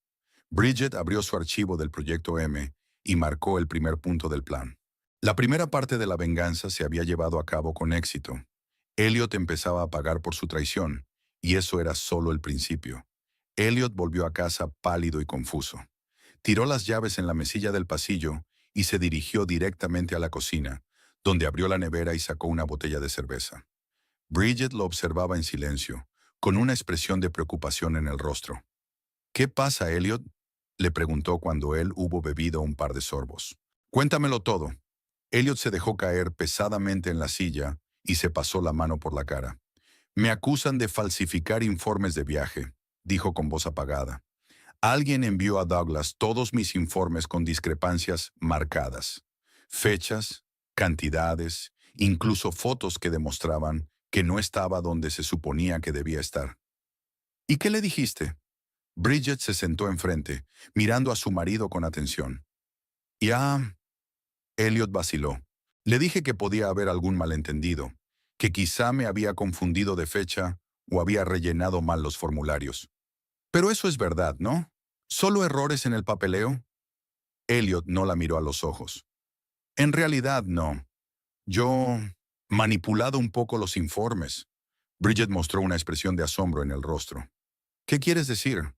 Bridget abrió su archivo del Proyecto M y marcó el primer punto del plan. La primera parte de la venganza se había llevado a cabo con éxito. Elliot empezaba a pagar por su traición, y eso era solo el principio. Elliot volvió a casa pálido y confuso. Tiró las llaves en la mesilla del pasillo y se dirigió directamente a la cocina, donde abrió la nevera y sacó una botella de cerveza. Bridget lo observaba en silencio, con una expresión de preocupación en el rostro. ¿Qué pasa, Elliot?, le preguntó cuando él hubo bebido un par de sorbos. Cuéntamelo todo. Elliot se dejó caer pesadamente en la silla y se pasó la mano por la cara. Me acusan de falsificar informes de viaje, dijo con voz apagada. Alguien envió a Douglas todos mis informes con discrepancias marcadas. Fechas, cantidades, incluso fotos que demostraban que no estaba donde se suponía que debía estar. ¿Y qué le dijiste? Bridget se sentó enfrente, mirando a su marido con atención. Ya, Elliot vaciló. Le dije que podía haber algún malentendido, que quizá me había confundido de fecha o había rellenado mal los formularios. Pero eso es verdad, ¿no? ¿Solo errores en el papeleo? Elliot no la miró a los ojos. En realidad, no. Yo manipulado un poco los informes. Bridget mostró una expresión de asombro en el rostro. ¿Qué quieres decir?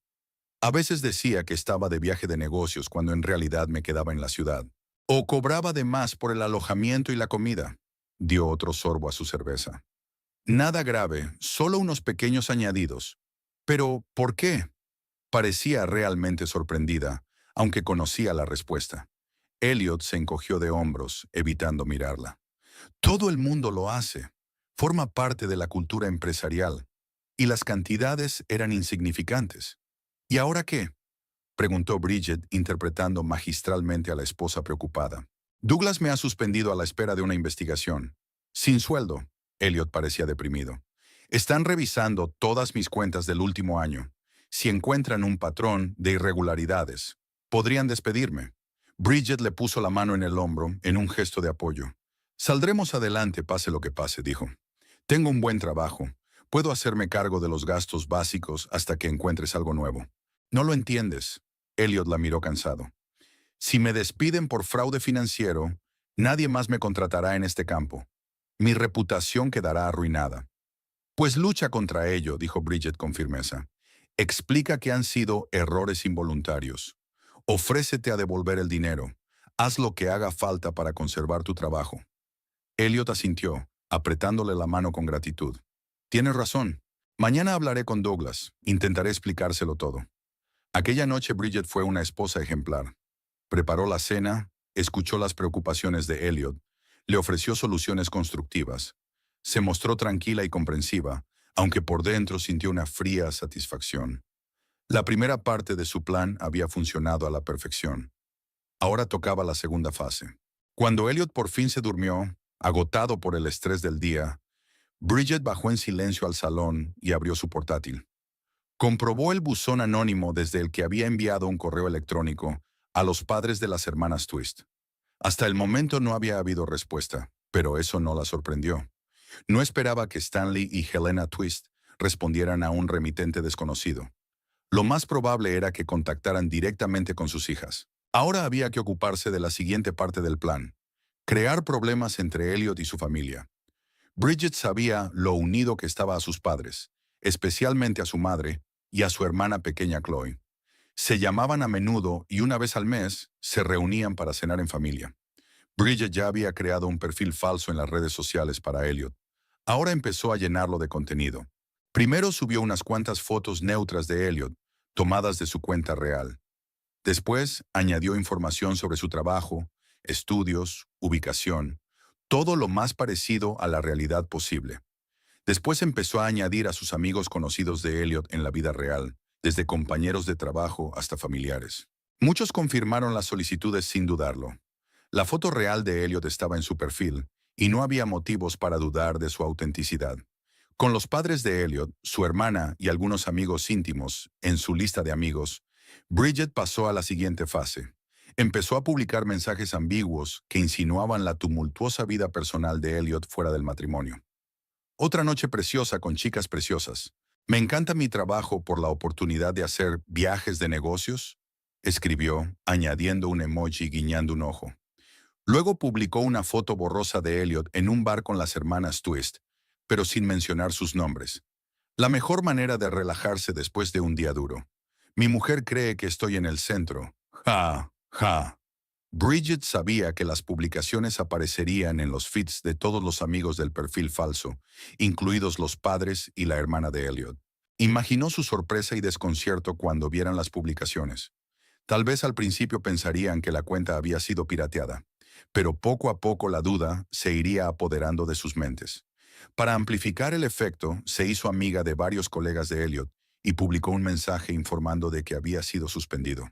A veces decía que estaba de viaje de negocios cuando en realidad me quedaba en la ciudad. O cobraba de más por el alojamiento y la comida. Dio otro sorbo a su cerveza. Nada grave, solo unos pequeños añadidos. Pero, ¿por qué? Parecía realmente sorprendida, aunque conocía la respuesta. Elliot se encogió de hombros, evitando mirarla. Todo el mundo lo hace. Forma parte de la cultura empresarial. Y las cantidades eran insignificantes. ¿Y ahora qué? Preguntó Bridget, interpretando magistralmente a la esposa preocupada. Douglas me ha suspendido a la espera de una investigación. Sin sueldo. Elliot parecía deprimido. Están revisando todas mis cuentas del último año. Si encuentran un patrón de irregularidades, podrían despedirme. Bridget le puso la mano en el hombro en un gesto de apoyo. Saldremos adelante, pase lo que pase, dijo. Tengo un buen trabajo. Puedo hacerme cargo de los gastos básicos hasta que encuentres algo nuevo. No lo entiendes. Elliot la miró cansado. Si me despiden por fraude financiero, nadie más me contratará en este campo. Mi reputación quedará arruinada. Pues lucha contra ello, dijo Bridget con firmeza. Explica que han sido errores involuntarios. Ofrécete a devolver el dinero. Haz lo que haga falta para conservar tu trabajo. Elliot asintió, apretándole la mano con gratitud. Tienes razón. Mañana hablaré con Douglas. Intentaré explicárselo todo. Aquella noche Bridget fue una esposa ejemplar. Preparó la cena, escuchó las preocupaciones de Elliot, le ofreció soluciones constructivas. Se mostró tranquila y comprensiva, aunque por dentro sintió una fría satisfacción. La primera parte de su plan había funcionado a la perfección. Ahora tocaba la segunda fase. Cuando Elliot por fin se durmió, agotado por el estrés del día, Bridget bajó en silencio al salón y abrió su portátil. Comprobó el buzón anónimo desde el que había enviado un correo electrónico a los padres de las hermanas Twist. Hasta el momento no había habido respuesta, pero eso no la sorprendió. No esperaba que Stanley y Helena Twist respondieran a un remitente desconocido. Lo más probable era que contactaran directamente con sus hijas. Ahora había que ocuparse de la siguiente parte del plan: crear problemas entre Elliot y su familia. Bridget sabía lo unido que estaba a sus padres, especialmente a su madre y a su hermana pequeña Chloe. Se llamaban a menudo y una vez al mes se reunían para cenar en familia. Bridget ya había creado un perfil falso en las redes sociales para Elliot. Ahora empezó a llenarlo de contenido. Primero subió unas cuantas fotos neutras de Elliot, tomadas de su cuenta real. Después añadió información sobre su trabajo, estudios, ubicación, todo lo más parecido a la realidad posible. Después empezó a añadir a sus amigos conocidos de Elliot en la vida real, desde compañeros de trabajo hasta familiares. Muchos confirmaron las solicitudes sin dudarlo. La foto real de Elliot estaba en su perfil, y no había motivos para dudar de su autenticidad. Con los padres de Elliot, su hermana y algunos amigos íntimos en su lista de amigos, Bridget pasó a la siguiente fase. Empezó a publicar mensajes ambiguos que insinuaban la tumultuosa vida personal de Elliot fuera del matrimonio. Otra noche preciosa con chicas preciosas. Me encanta mi trabajo por la oportunidad de hacer viajes de negocios, escribió, añadiendo un emoji guiñando un ojo. Luego publicó una foto borrosa de Elliot en un bar con las hermanas Twist, pero sin mencionar sus nombres. La mejor manera de relajarse después de un día duro. Mi mujer cree que estoy en el centro. Ja, ja. Bridget sabía que las publicaciones aparecerían en los feeds de todos los amigos del perfil falso, incluidos los padres y la hermana de Elliot. Imaginó su sorpresa y desconcierto cuando vieran las publicaciones. Tal vez al principio pensarían que la cuenta había sido pirateada, pero poco a poco la duda se iría apoderando de sus mentes. Para amplificar el efecto, se hizo amiga de varios colegas de Elliot y publicó un mensaje informando de que había sido suspendido.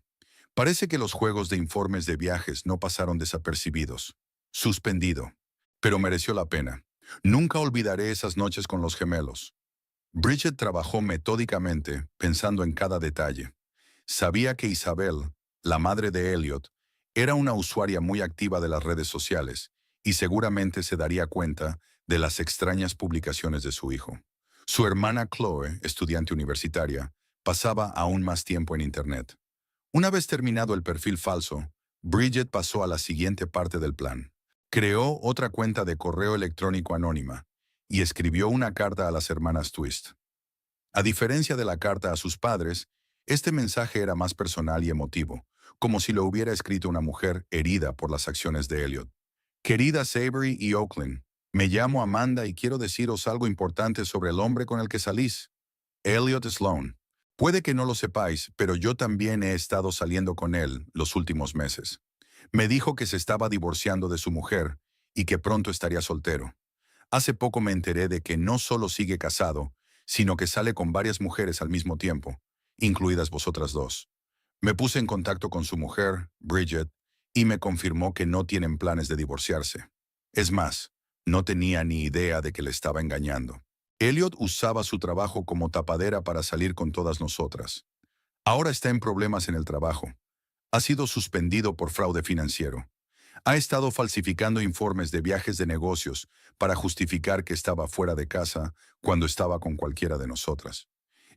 Parece que los juegos de informes de viajes no pasaron desapercibidos. Suspendido. Pero mereció la pena. Nunca olvidaré esas noches con los gemelos. Bridget trabajó metódicamente, pensando en cada detalle. Sabía que Isabel, la madre de Elliot, era una usuaria muy activa de las redes sociales y seguramente se daría cuenta de las extrañas publicaciones de su hijo. Su hermana Chloe, estudiante universitaria, pasaba aún más tiempo en Internet. Una vez terminado el perfil falso, Bridget pasó a la siguiente parte del plan. Creó otra cuenta de correo electrónico anónima y escribió una carta a las hermanas Twist. A diferencia de la carta a sus padres, Este mensaje era más personal y emotivo, como si lo hubiera escrito una mujer herida por las acciones de Elliot. Queridas Avery y Oakland, me llamo Amanda y quiero deciros algo importante sobre el hombre con el que salís, Elliot Sloan. Puede que no lo sepáis, pero yo también he estado saliendo con él los últimos meses. Me dijo que se estaba divorciando de su mujer y que pronto estaría soltero. Hace poco me enteré de que no solo sigue casado, sino que sale con varias mujeres al mismo tiempo, incluidas vosotras dos. Me puse en contacto con su mujer, Bridget, y me confirmó que no tienen planes de divorciarse. Es más, no tenía ni idea de que le estaba engañando. Elliot usaba su trabajo como tapadera para salir con todas nosotras. Ahora está en problemas en el trabajo. Ha sido suspendido por fraude financiero. Ha estado falsificando informes de viajes de negocios para justificar que estaba fuera de casa cuando estaba con cualquiera de nosotras.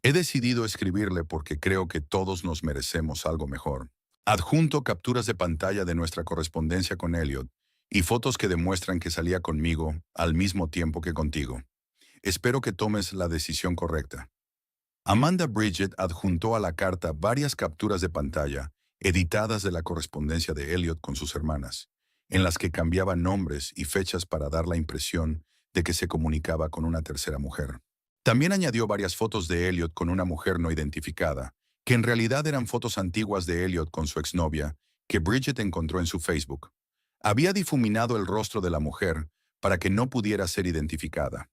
He decidido escribirle porque creo que todos nos merecemos algo mejor. Adjunto capturas de pantalla de nuestra correspondencia con Elliot y fotos que demuestran que salía conmigo al mismo tiempo que contigo. Espero que tomes la decisión correcta. Amanda Bridget adjuntó a la carta varias capturas de pantalla editadas de la correspondencia de Elliot con sus hermanas, en las que cambiaba nombres y fechas para dar la impresión de que se comunicaba con una tercera mujer. También añadió varias fotos de Elliot con una mujer no identificada, que en realidad eran fotos antiguas de Elliot con su exnovia, que Bridget encontró en su Facebook. Había difuminado el rostro de la mujer para que no pudiera ser identificada.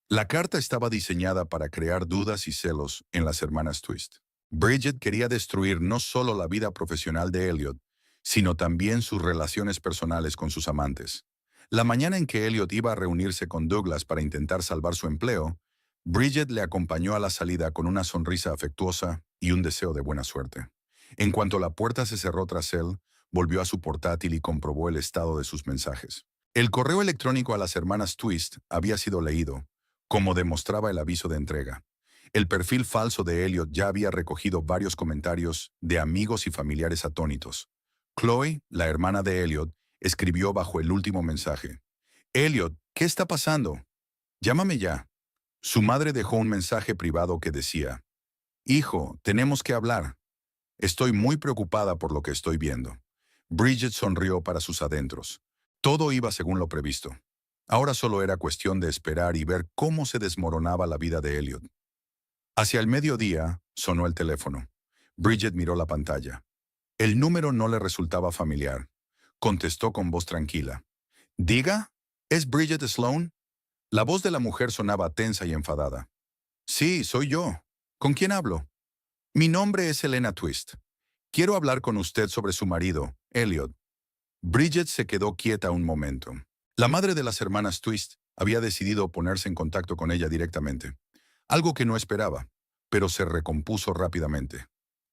La carta estaba diseñada para crear dudas y celos en las hermanas Twist. Bridget quería destruir no solo la vida profesional de Elliot, sino también sus relaciones personales con sus amantes. La mañana en que Elliot iba a reunirse con Douglas para intentar salvar su empleo, Bridget le acompañó a la salida con una sonrisa afectuosa y un deseo de buena suerte. En cuanto la puerta se cerró tras él, volvió a su portátil y comprobó el estado de sus mensajes. El correo electrónico a las hermanas Twist había sido leído, como demostraba el aviso de entrega. El perfil falso de Elliot ya había recogido varios comentarios de amigos y familiares atónitos. Chloe, la hermana de Elliot, escribió bajo el último mensaje: «Elliot, ¿qué está pasando? Llámame ya». Su madre dejó un mensaje privado que decía: «Hijo, tenemos que hablar. Estoy muy preocupada por lo que estoy viendo». Bridget sonrió para sus adentros. Todo iba según lo previsto. Ahora solo era cuestión de esperar y ver cómo se desmoronaba la vida de Elliot. Hacia el mediodía, sonó el teléfono. Bridget miró la pantalla. El número no le resultaba familiar. Contestó con voz tranquila. «Diga, ¿es Bridget Sloan?» La voz de la mujer sonaba tensa y enfadada. «Sí, soy yo. ¿Con quién hablo?» «Mi nombre es Helena Twist. Quiero hablar con usted sobre su marido, Elliot». Bridget se quedó quieta un momento. La madre de las hermanas Twist había decidido ponerse en contacto con ella directamente, algo que no esperaba, pero se recompuso rápidamente.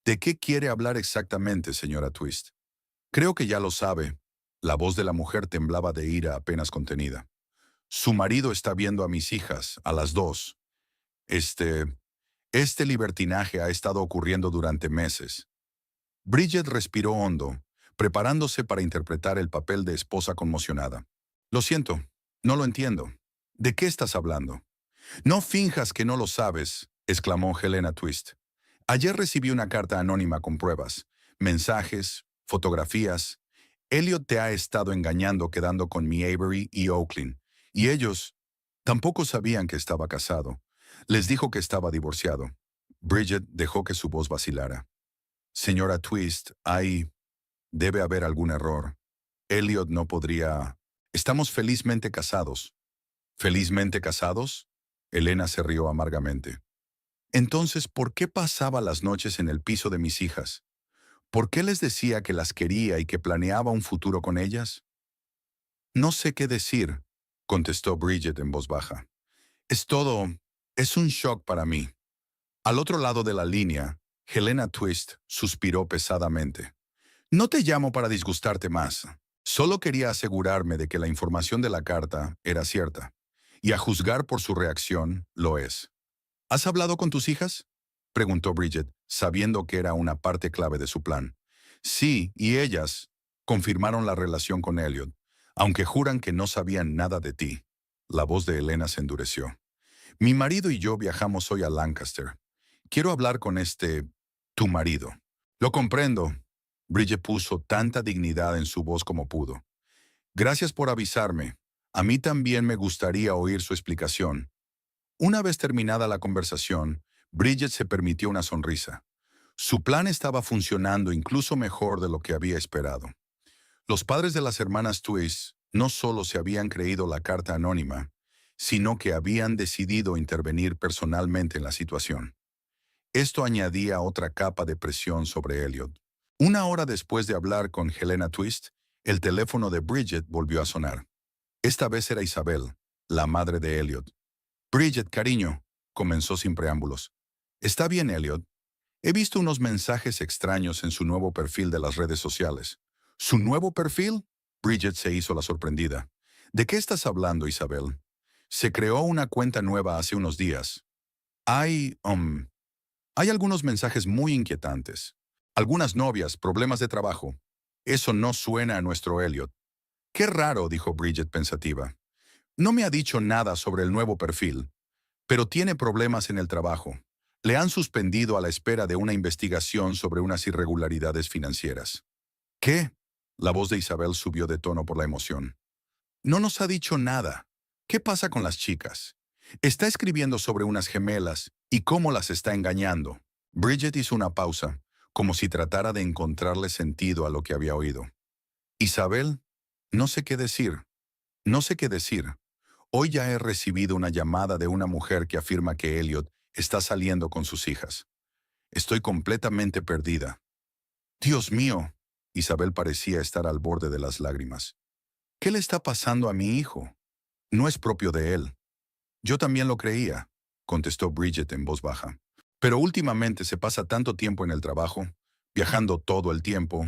«¿De qué quiere hablar exactamente, señora Twist?» «Creo que ya lo sabe». La voz de la mujer temblaba de ira apenas contenida. «Su marido está viendo a mis hijas, a las dos. Este libertinaje ha estado ocurriendo durante meses». Bridget respiró hondo, preparándose para interpretar el papel de esposa conmocionada. «Lo siento, no lo entiendo. ¿De qué estás hablando?» «No finjas que no lo sabes», exclamó Helena Twist. «Ayer recibí una carta anónima con pruebas, mensajes, fotografías. Elliot te ha estado engañando quedando con mi Avery y Oakland, y ellos tampoco sabían que estaba casado. Les dijo que estaba divorciado». Bridget dejó que su voz vacilara. «Señora Twist, debe haber algún error. Elliot no podría... Estamos felizmente casados». «¿Felizmente casados?» Helena se rió amargamente. «Entonces, ¿por qué pasaba las noches en el piso de mis hijas? ¿Por qué les decía que las quería y que planeaba un futuro con ellas?» «No sé qué decir», contestó Bridget en voz baja. Es un shock para mí». Al otro lado de la línea, Helena Twist suspiró pesadamente. «No te llamo para disgustarte más. Solo quería asegurarme de que la información de la carta era cierta. Y a juzgar por su reacción, lo es». «¿Has hablado con tus hijas?», preguntó Bridget, sabiendo que era una parte clave de su plan. «Sí, y ellas confirmaron la relación con Elliot, aunque juran que no sabían nada de ti». La voz de Helena se endureció. «Mi marido y yo viajamos hoy a Lancaster. Quiero hablar con Tu marido. Lo comprendo. Bridget puso tanta dignidad en su voz como pudo. Gracias por avisarme. A mí también me gustaría oír su explicación. Una vez terminada la conversación, Bridget se permitió una sonrisa. Su plan estaba funcionando incluso mejor de lo que había esperado. Los padres de las hermanas Twist no solo se habían creído la carta anónima, sino que habían decidido intervenir personalmente en la situación. Esto añadía otra capa de presión sobre Elliot. Una hora después de hablar con Helena Twist, el teléfono de Bridget volvió a sonar. Esta vez era Isabel, la madre de Elliot. Bridget, cariño, comenzó sin preámbulos. Está bien, Elliot. He visto unos mensajes extraños en su nuevo perfil de las redes sociales. ¿Su nuevo perfil? Bridget se hizo la sorprendida. ¿De qué estás hablando, Isabel? Se creó una cuenta nueva hace unos días. Hay, hay algunos mensajes muy inquietantes. Algunas novias, problemas de trabajo. Eso no suena a nuestro Elliot. Qué raro, dijo Bridget pensativa. No me ha dicho nada sobre el nuevo perfil, pero tiene problemas en el trabajo. Le han suspendido a la espera de una investigación sobre unas irregularidades financieras. ¿Qué? La voz de Isabel subió de tono por la emoción. No nos ha dicho nada. ¿Qué pasa con las chicas? Está escribiendo sobre unas gemelas y cómo las está engañando. Bridget hizo una pausa, como si tratara de encontrarle sentido a lo que había oído. Isabel, no sé qué decir. No sé qué decir. Hoy ya he recibido una llamada de una mujer que afirma que Elliot está saliendo con sus hijas. Estoy completamente perdida. Dios mío, Isabel parecía estar al borde de las lágrimas. ¿Qué le está pasando a mi hijo? No es propio de él. Yo también lo creía, contestó Bridget en voz baja. Pero últimamente se pasa tanto tiempo en el trabajo, viajando todo el tiempo.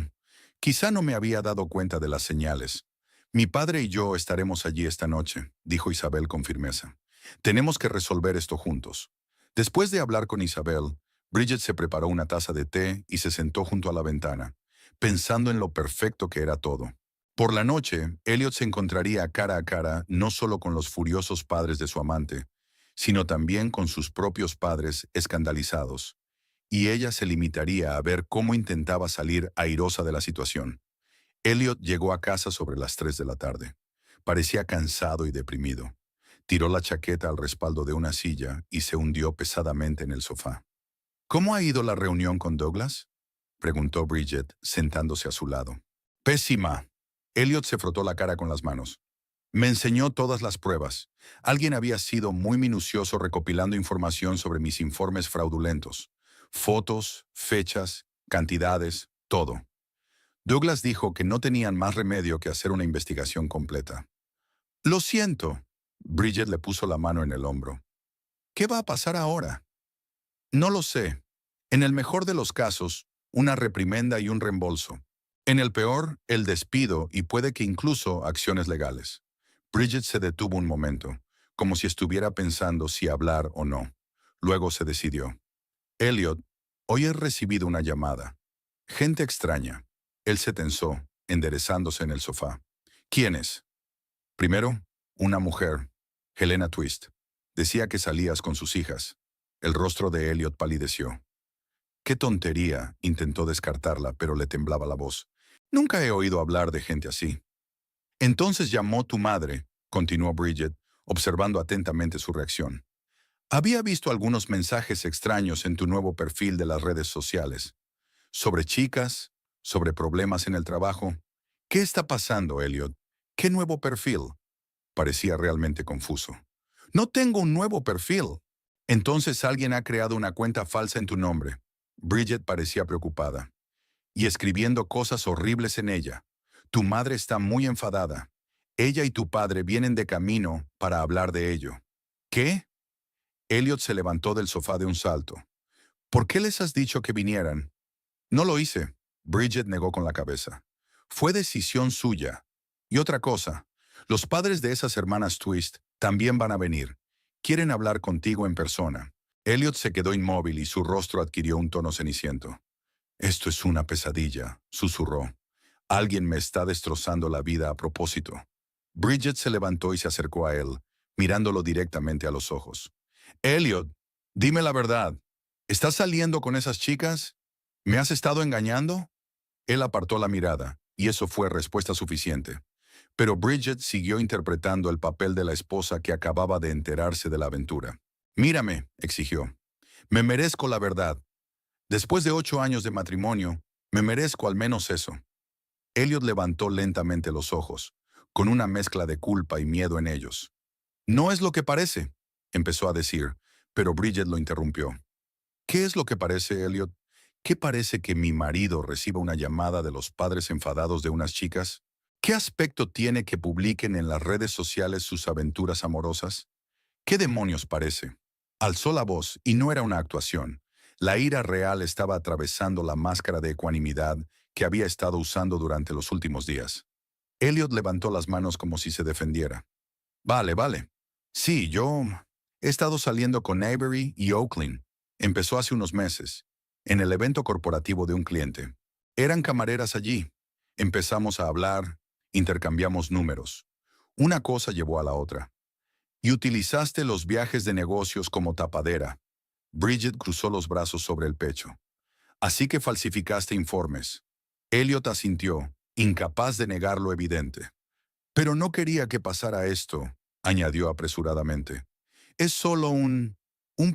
Quizá no me había dado cuenta de las señales. Mi padre y yo estaremos allí esta noche, dijo Isabel con firmeza. Tenemos que resolver esto juntos. Después de hablar con Isabel, Bridget se preparó una taza de té y se sentó junto a la ventana, pensando en lo perfecto que era todo. Por la noche, Elliot se encontraría cara a cara no solo con los furiosos padres de su amante, sino también con sus propios padres escandalizados, y ella se limitaría a ver cómo intentaba salir airosa de la situación. Elliot llegó a casa sobre las 3 de la tarde. Parecía cansado y deprimido. Tiró la chaqueta al respaldo de una silla y se hundió pesadamente en el sofá. ¿Cómo ha ido la reunión con Douglas?, preguntó Bridget, sentándose a su lado. Pésima. Elliot se frotó la cara con las manos. Me enseñó todas las pruebas. Alguien había sido muy minucioso recopilando información sobre mis informes fraudulentos. Fotos, fechas, cantidades, todo. Douglas dijo que no tenían más remedio que hacer una investigación completa. Lo siento. Bridget le puso la mano en el hombro. ¿Qué va a pasar ahora? No lo sé. En el mejor de los casos, una reprimenda y un reembolso. En el peor, el despido y puede que incluso acciones legales. Bridget se detuvo un momento, como si estuviera pensando si hablar o no. Luego se decidió. Elliot, hoy he recibido una llamada. Gente extraña. Él se tensó, enderezándose en el sofá. ¿Quién es? Primero, una mujer, Helena Twist. Decía que salías con sus hijas. El rostro de Elliot palideció. Qué tontería, intentó descartarla, pero le temblaba la voz. Nunca he oído hablar de gente así. Entonces llamó tu madre, continuó Bridget, observando atentamente su reacción. Había visto algunos mensajes extraños en tu nuevo perfil de las redes sociales. Sobre chicas, sobre problemas en el trabajo. ¿Qué está pasando, Elliot? ¿Qué nuevo perfil? Parecía realmente confuso. No tengo un nuevo perfil. Entonces alguien ha creado una cuenta falsa en tu nombre. Bridget parecía preocupada. Y escribiendo cosas horribles en ella. Tu madre está muy enfadada. Ella y tu padre vienen de camino para hablar de ello. ¿Qué? Elliot se levantó del sofá de un salto. ¿Por qué les has dicho que vinieran? No lo hice. Bridget negó con la cabeza. Fue decisión suya. Y otra cosa, los padres de esas hermanas Twist también van a venir. Quieren hablar contigo en persona. Elliot se quedó inmóvil y su rostro adquirió un tono ceniciento. Esto es una pesadilla, susurró. Alguien me está destrozando la vida a propósito. Bridget se levantó y se acercó a él, mirándolo directamente a los ojos. Elliot, dime la verdad. ¿Estás saliendo con esas chicas? ¿Me has estado engañando? Él apartó la mirada, y eso fue respuesta suficiente. Pero Bridget siguió interpretando el papel de la esposa que acababa de enterarse de la aventura. Mírame, exigió. Me merezco la verdad. Después de 8 años de matrimonio, me merezco al menos eso. Elliot levantó lentamente los ojos, con una mezcla de culpa y miedo en ellos. No es lo que parece, empezó a decir, pero Bridget lo interrumpió. ¿Qué es lo que parece, Elliot? ¿Qué parece que mi marido reciba una llamada de los padres enfadados de unas chicas? ¿Qué aspecto tiene que publiquen en las redes sociales sus aventuras amorosas? ¿Qué demonios parece? Alzó la voz y no era una actuación. La ira real estaba atravesando la máscara de ecuanimidad que había estado usando durante los últimos días. Elliot levantó las manos como si se defendiera. Vale, vale. Sí, yo he estado saliendo con Avery y Oakland. Empezó hace unos meses, en el evento corporativo de un cliente. Eran camareras allí. Empezamos a hablar, intercambiamos números. Una cosa llevó a la otra. Y utilizaste los viajes de negocios como tapadera. Bridget cruzó los brazos sobre el pecho. Así que falsificaste informes. Elliot asintió, incapaz de negar lo evidente. Pero no quería que pasara esto, añadió apresuradamente. Es solo un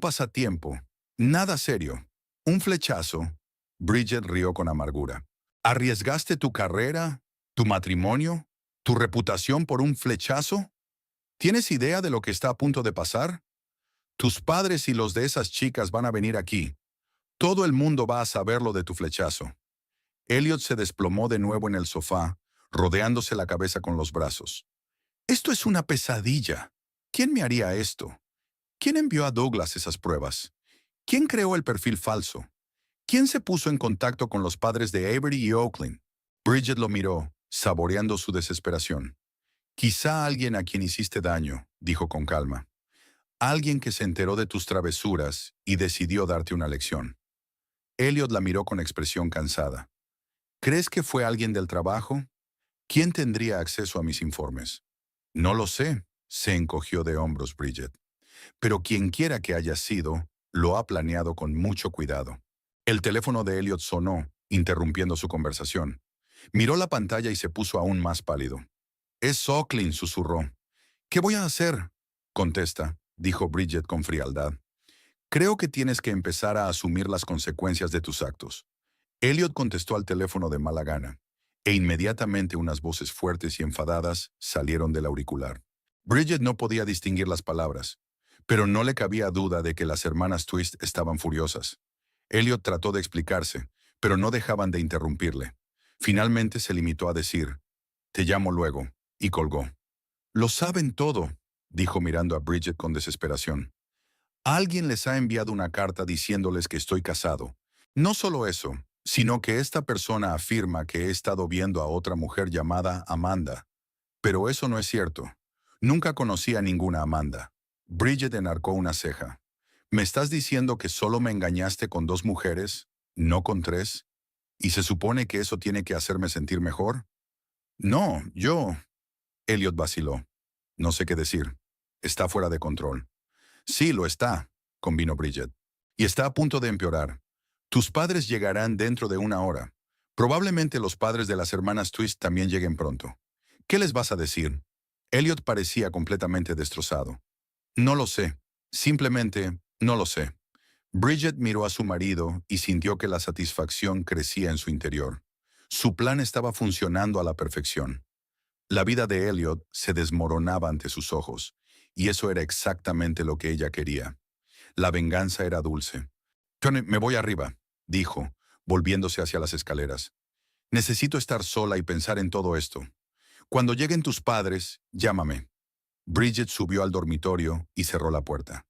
pasatiempo. Nada serio. Un flechazo. Bridget rió con amargura. ¿Arriesgaste tu carrera, tu matrimonio, tu reputación por un flechazo? ¿Tienes idea de lo que está a punto de pasar? Tus padres y los de esas chicas van a venir aquí. Todo el mundo va a saberlo de tu flechazo. Elliot se desplomó de nuevo en el sofá, rodeándose la cabeza con los brazos. Esto es una pesadilla. ¿Quién me haría esto? ¿Quién envió a Douglas esas pruebas? ¿Quién creó el perfil falso? ¿Quién se puso en contacto con los padres de Avery y Oakland? Bridget lo miró, saboreando su desesperación. Quizá alguien a quien hiciste daño, dijo con calma. Alguien que se enteró de tus travesuras y decidió darte una lección. Elliot la miró con expresión cansada. ¿Crees que fue alguien del trabajo? ¿Quién tendría acceso a mis informes? No lo sé, se encogió de hombros Bridget. Pero quien quiera que haya sido, lo ha planeado con mucho cuidado. El teléfono de Elliot sonó, interrumpiendo su conversación. Miró la pantalla y se puso aún más pálido. Es Oakland, susurró. ¿Qué voy a hacer? Contesta, dijo Bridget con frialdad. Creo que tienes que empezar a asumir las consecuencias de tus actos. Elliot contestó al teléfono de mala gana, e inmediatamente unas voces fuertes y enfadadas salieron del auricular. Bridget no podía distinguir las palabras, pero no le cabía duda de que las hermanas Twist estaban furiosas. Elliot trató de explicarse, pero no dejaban de interrumpirle. Finalmente se limitó a decir, «Te llamo luego», y colgó. «Lo saben todo», dijo mirando a Bridget con desesperación. «Alguien les ha enviado una carta diciéndoles que estoy casado. No solo eso, sino que esta persona afirma que he estado viendo a otra mujer llamada Amanda. Pero eso no es cierto. Nunca conocí a ninguna Amanda». Bridget enarcó una ceja. «¿Me estás diciendo que solo me engañaste con 2 mujeres, no con 3? ¿Y se supone que eso tiene que hacerme sentir mejor?» «No, yo...» Elliot vaciló. «No sé qué decir. Está fuera de control». «Sí, lo está», convino Bridget. «Y está a punto de empeorar. Tus padres llegarán dentro de 1 hora. Probablemente los padres de las hermanas Twist también lleguen pronto. ¿Qué les vas a decir?» Elliot parecía completamente destrozado. «No lo sé. Simplemente, no lo sé». Bridget miró a su marido y sintió que la satisfacción crecía en su interior. Su plan estaba funcionando a la perfección. La vida de Elliot se desmoronaba ante sus ojos, y eso era exactamente lo que ella quería. La venganza era dulce. «Tony, me voy arriba», dijo, volviéndose hacia las escaleras. «Necesito estar sola y pensar en todo esto. Cuando lleguen tus padres, llámame». Bridget subió al dormitorio y cerró la puerta.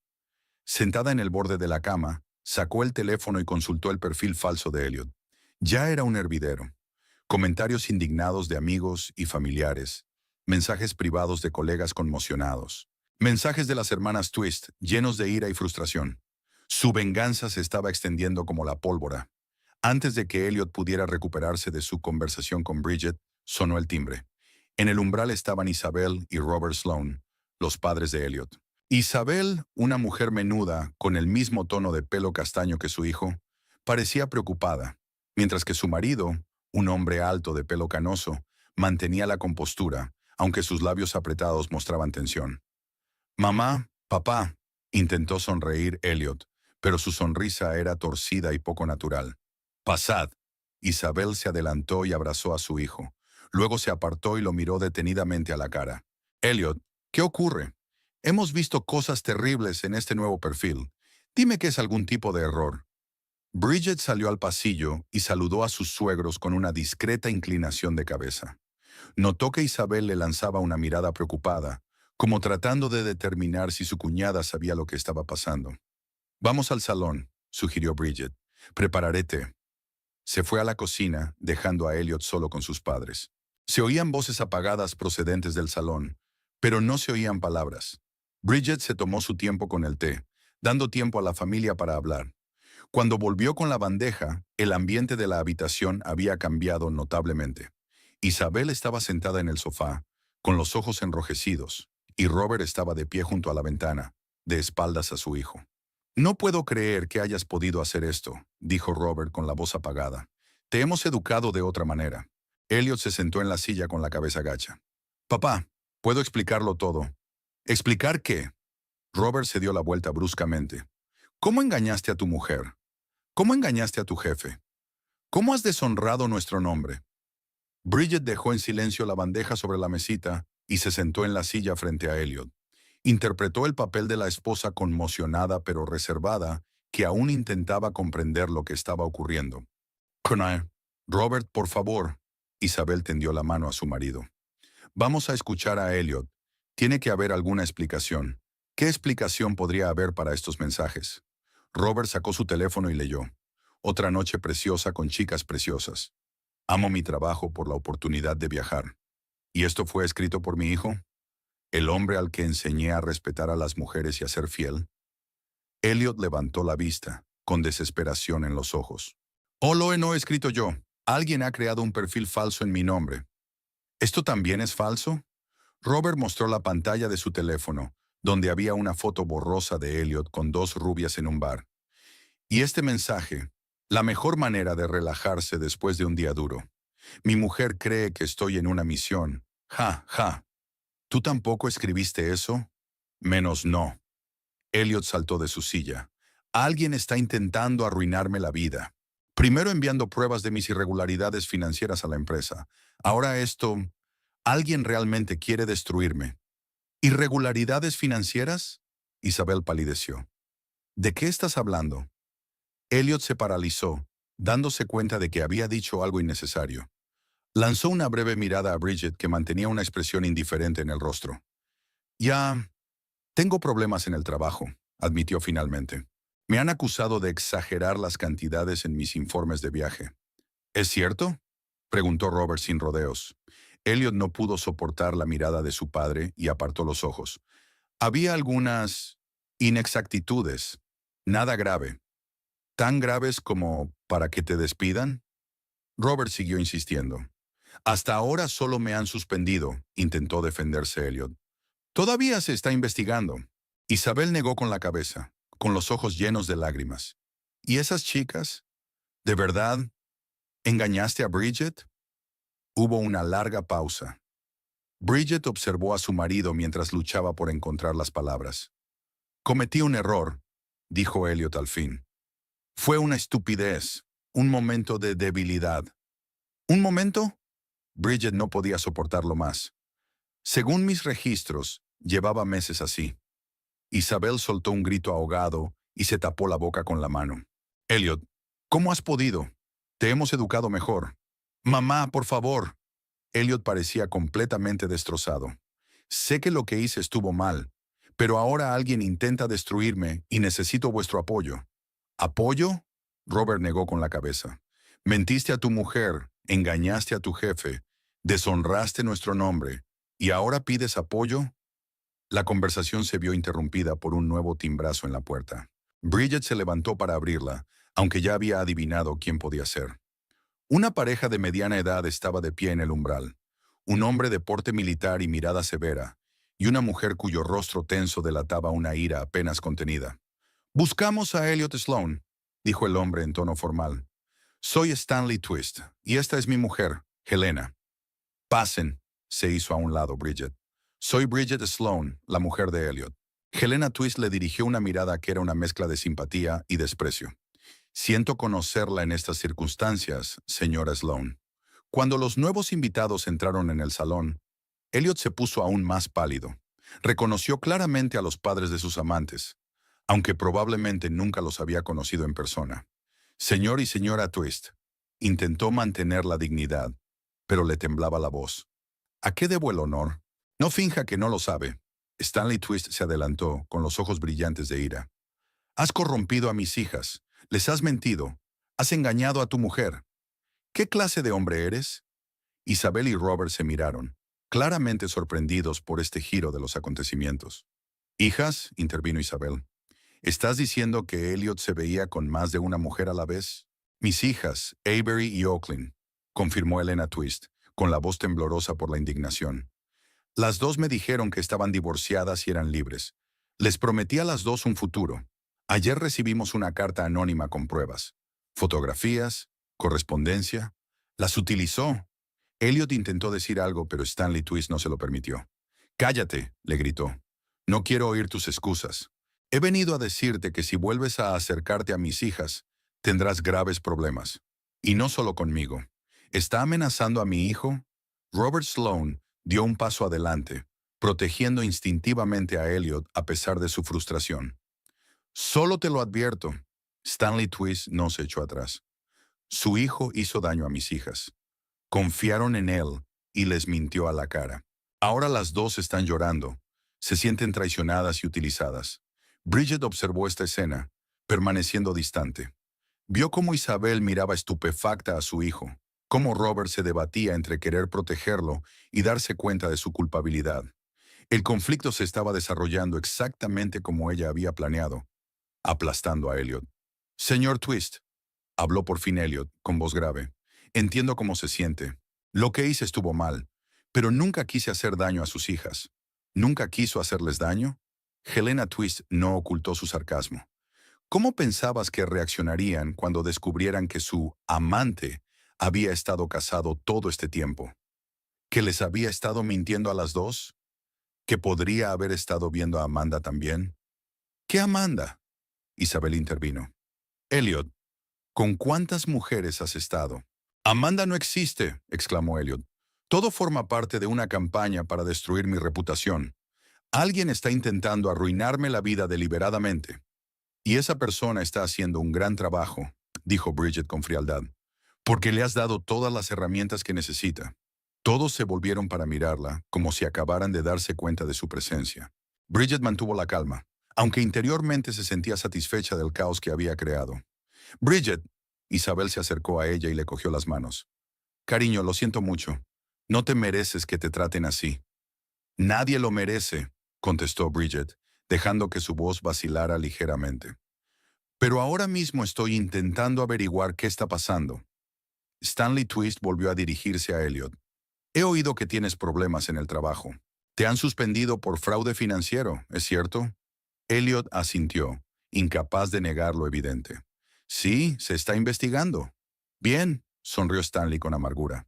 Sentada en el borde de la cama, sacó el teléfono y consultó el perfil falso de Elliot. Ya era un hervidero. Comentarios indignados de amigos y familiares. Mensajes privados de colegas conmocionados. Mensajes de las hermanas Twist, llenos de ira y frustración. Su venganza se estaba extendiendo como la pólvora. Antes de que Elliot pudiera recuperarse de su conversación con Bridget, sonó el timbre. En el umbral estaban Isabel y Robert Sloan, los padres de Elliot. Isabel, una mujer menuda, con el mismo tono de pelo castaño que su hijo, parecía preocupada. mientras que su marido, un hombre alto de pelo canoso, mantenía la compostura, aunque sus labios apretados mostraban tensión. Mamá, papá, intentó sonreír Elliot, pero su sonrisa era torcida y poco natural. Pasad. Isabel se adelantó y abrazó a su hijo. Luego se apartó y lo miró detenidamente a la cara. Elliot, ¿qué ocurre? Hemos visto cosas terribles en este nuevo perfil. Dime que es algún tipo de error. Bridget salió al pasillo y saludó a sus suegros con una discreta inclinación de cabeza. Notó que Isabel le lanzaba una mirada preocupada, como tratando de determinar si su cuñada sabía lo que estaba pasando. Vamos al salón, sugirió Bridget. Prepararé té. Se fue a la cocina, dejando a Elliot solo con sus padres. Se oían voces apagadas procedentes del salón, pero no se oían palabras. Bridget se tomó su tiempo con el té, dando tiempo a la familia para hablar. Cuando volvió con la bandeja, el ambiente de la habitación había cambiado notablemente. Isabel estaba sentada en el sofá, con los ojos enrojecidos, y Robert estaba de pie junto a la ventana, de espaldas a su hijo. No puedo creer que hayas podido hacer esto, dijo Robert con la voz apagada. Te hemos educado de otra manera. Elliot se sentó en la silla con la cabeza gacha. Papá, puedo explicarlo todo. ¿Explicar qué? Robert se dio la vuelta bruscamente. ¿Cómo engañaste a tu mujer? ¿Cómo engañaste a tu jefe? ¿Cómo has deshonrado nuestro nombre? Bridget dejó en silencio la bandeja sobre la mesita y se sentó en la silla frente a Elliot. Interpretó el papel de la esposa conmocionada pero reservada, que aún intentaba comprender lo que estaba ocurriendo. Connie, Robert, por favor. Isabel tendió la mano a su marido. Vamos a escuchar a Elliot. Tiene que haber alguna explicación. ¿Qué explicación podría haber para estos mensajes? Robert sacó su teléfono y leyó. Otra noche preciosa con chicas preciosas. Amo mi trabajo por la oportunidad de viajar. ¿Y esto fue escrito por mi hijo? ¿El hombre al que enseñé a respetar a las mujeres y a ser fiel? Elliot levantó la vista, con desesperación en los ojos. Oh, lo he no escrito yo. Alguien ha creado un perfil falso en mi nombre. ¿Esto también es falso? Robert mostró la pantalla de su teléfono, donde había una foto borrosa de Elliot con dos rubias en un bar. Y este mensaje, la mejor manera de relajarse después de un día duro. Mi mujer cree que estoy en una misión. Ja, ja. ¿Tú tampoco escribiste eso? Menos no. Elliot saltó de su silla. Alguien está intentando arruinarme la vida. Primero enviando pruebas de mis irregularidades financieras a la empresa. Ahora esto... Alguien realmente quiere destruirme. ¿Irregularidades financieras? Isabel palideció. ¿De qué estás hablando? Elliot se paralizó, dándose cuenta de que había dicho algo innecesario. Lanzó una breve mirada a Bridget que mantenía una expresión indiferente en el rostro. Ya, tengo problemas en el trabajo, admitió finalmente. Me han acusado de exagerar las cantidades en mis informes de viaje. ¿Es cierto? Preguntó Robert sin rodeos. Elliot no pudo soportar la mirada de su padre y apartó los ojos. Había algunas inexactitudes, nada grave. ¿Tan graves como para que te despidan? Robert siguió insistiendo. Hasta ahora solo me han suspendido, intentó defenderse Elliot. Todavía se está investigando. Isabel negó con la cabeza, con los ojos llenos de lágrimas. ¿Y esas chicas? ¿De verdad engañaste a Bridget? Hubo una larga pausa. Bridget observó a su marido mientras luchaba por encontrar las palabras. Cometí un error, dijo Elliot al fin. Fue una estupidez, un momento de debilidad. ¿Un momento? Bridget no podía soportarlo más. Según mis registros, llevaba meses así. Isabel soltó un grito ahogado y se tapó la boca con la mano. Elliot, ¿cómo has podido? Te hemos educado mejor. Mamá, por favor. Elliot parecía completamente destrozado. Sé que lo que hice estuvo mal, pero ahora alguien intenta destruirme y necesito vuestro apoyo. ¿Apoyo? Robert negó con la cabeza. Mentiste a tu mujer, engañaste a tu jefe, deshonraste nuestro nombre, ¿y ahora pides apoyo? La conversación se vio interrumpida por un nuevo timbrazo en la puerta. Bridget se levantó para abrirla, aunque ya había adivinado quién podía ser. Una pareja de mediana edad estaba de pie en el umbral. Un hombre de porte militar y mirada severa, y una mujer cuyo rostro tenso delataba una ira apenas contenida. «Buscamos a Elliot Sloan», dijo el hombre en tono formal. Soy Stanley Twist, y esta es mi mujer, Helena. Pasen, se hizo a un lado Bridget. Soy Bridget Sloan, la mujer de Elliot. Helena Twist le dirigió una mirada que era una mezcla de simpatía y desprecio. Siento conocerla en estas circunstancias, señora Sloan. Cuando los nuevos invitados entraron en el salón, Elliot se puso aún más pálido. Reconoció claramente a los padres de sus amantes, aunque probablemente nunca los había conocido en persona. Señor y señora Twist. Intentó mantener la dignidad, pero le temblaba la voz. ¿A qué debo el honor? No finja que no lo sabe. Stanley Twist se adelantó, con los ojos brillantes de ira. Has corrompido a mis hijas. Les has mentido. Has engañado a tu mujer. ¿Qué clase de hombre eres? Isabel y Robert se miraron, claramente sorprendidos por este giro de los acontecimientos. Hijas, intervino Isabel, ¿estás diciendo que Elliot se veía con más de una mujer a la vez? Mis hijas, Avery y Oaklyn, confirmó Helena Twist, con la voz temblorosa por la indignación. Las dos me dijeron que estaban divorciadas y eran libres. Les prometí a las dos un futuro. Ayer recibimos una carta anónima con pruebas. Fotografías, correspondencia. Las utilizó. Elliot intentó decir algo, pero Stanley Twist no se lo permitió. Cállate, le gritó. No quiero oír tus excusas. He venido a decirte que si vuelves a acercarte a mis hijas, tendrás graves problemas. Y no solo conmigo. ¿Está amenazando a mi hijo? Robert Sloan dio un paso adelante, protegiendo instintivamente a Elliot a pesar de su frustración. Solo te lo advierto. Stanley Twist no se echó atrás. Su hijo hizo daño a mis hijas. Confiaron en él y les mintió a la cara. Ahora las dos están llorando. Se sienten traicionadas y utilizadas. Bridget observó esta escena, permaneciendo distante. Vio cómo Isabel miraba estupefacta a su hijo, cómo Robert se debatía entre querer protegerlo y darse cuenta de su culpabilidad. El conflicto se estaba desarrollando exactamente como ella había planeado, aplastando a Elliot. Señor Twist, habló por fin Elliot, con voz grave. Entiendo cómo se siente. Lo que hice estuvo mal, pero nunca quise hacer daño a sus hijas. ¿Nunca quiso hacerles daño? Helena Twist no ocultó su sarcasmo. ¿Cómo pensabas que reaccionarían cuando descubrieran que su amante había estado casado todo este tiempo? ¿Que les había estado mintiendo a las dos? ¿Que podría haber estado viendo a Amanda también? ¿Qué Amanda? Isabel intervino. Elliot, ¿con cuántas mujeres has estado? Amanda no existe, exclamó Elliot. Todo forma parte de una campaña para destruir mi reputación. Alguien está intentando arruinarme la vida deliberadamente. Y esa persona está haciendo un gran trabajo, dijo Bridget con frialdad, porque le has dado todas las herramientas que necesita. Todos se volvieron para mirarla, como si acabaran de darse cuenta de su presencia. Bridget mantuvo la calma, aunque interiormente se sentía satisfecha del caos que había creado. Bridget, Isabel se acercó a ella y le cogió las manos. Cariño, lo siento mucho. No te mereces que te traten así. Nadie lo merece, contestó Bridget, dejando que su voz vacilara ligeramente. Pero ahora mismo estoy intentando averiguar qué está pasando. Stanley Twist volvió a dirigirse a Elliot. He oído que tienes problemas en el trabajo. Te han suspendido por fraude financiero, ¿es cierto? Elliot asintió, incapaz de negar lo evidente. Sí, se está investigando. Bien, sonrió Stanley con amargura.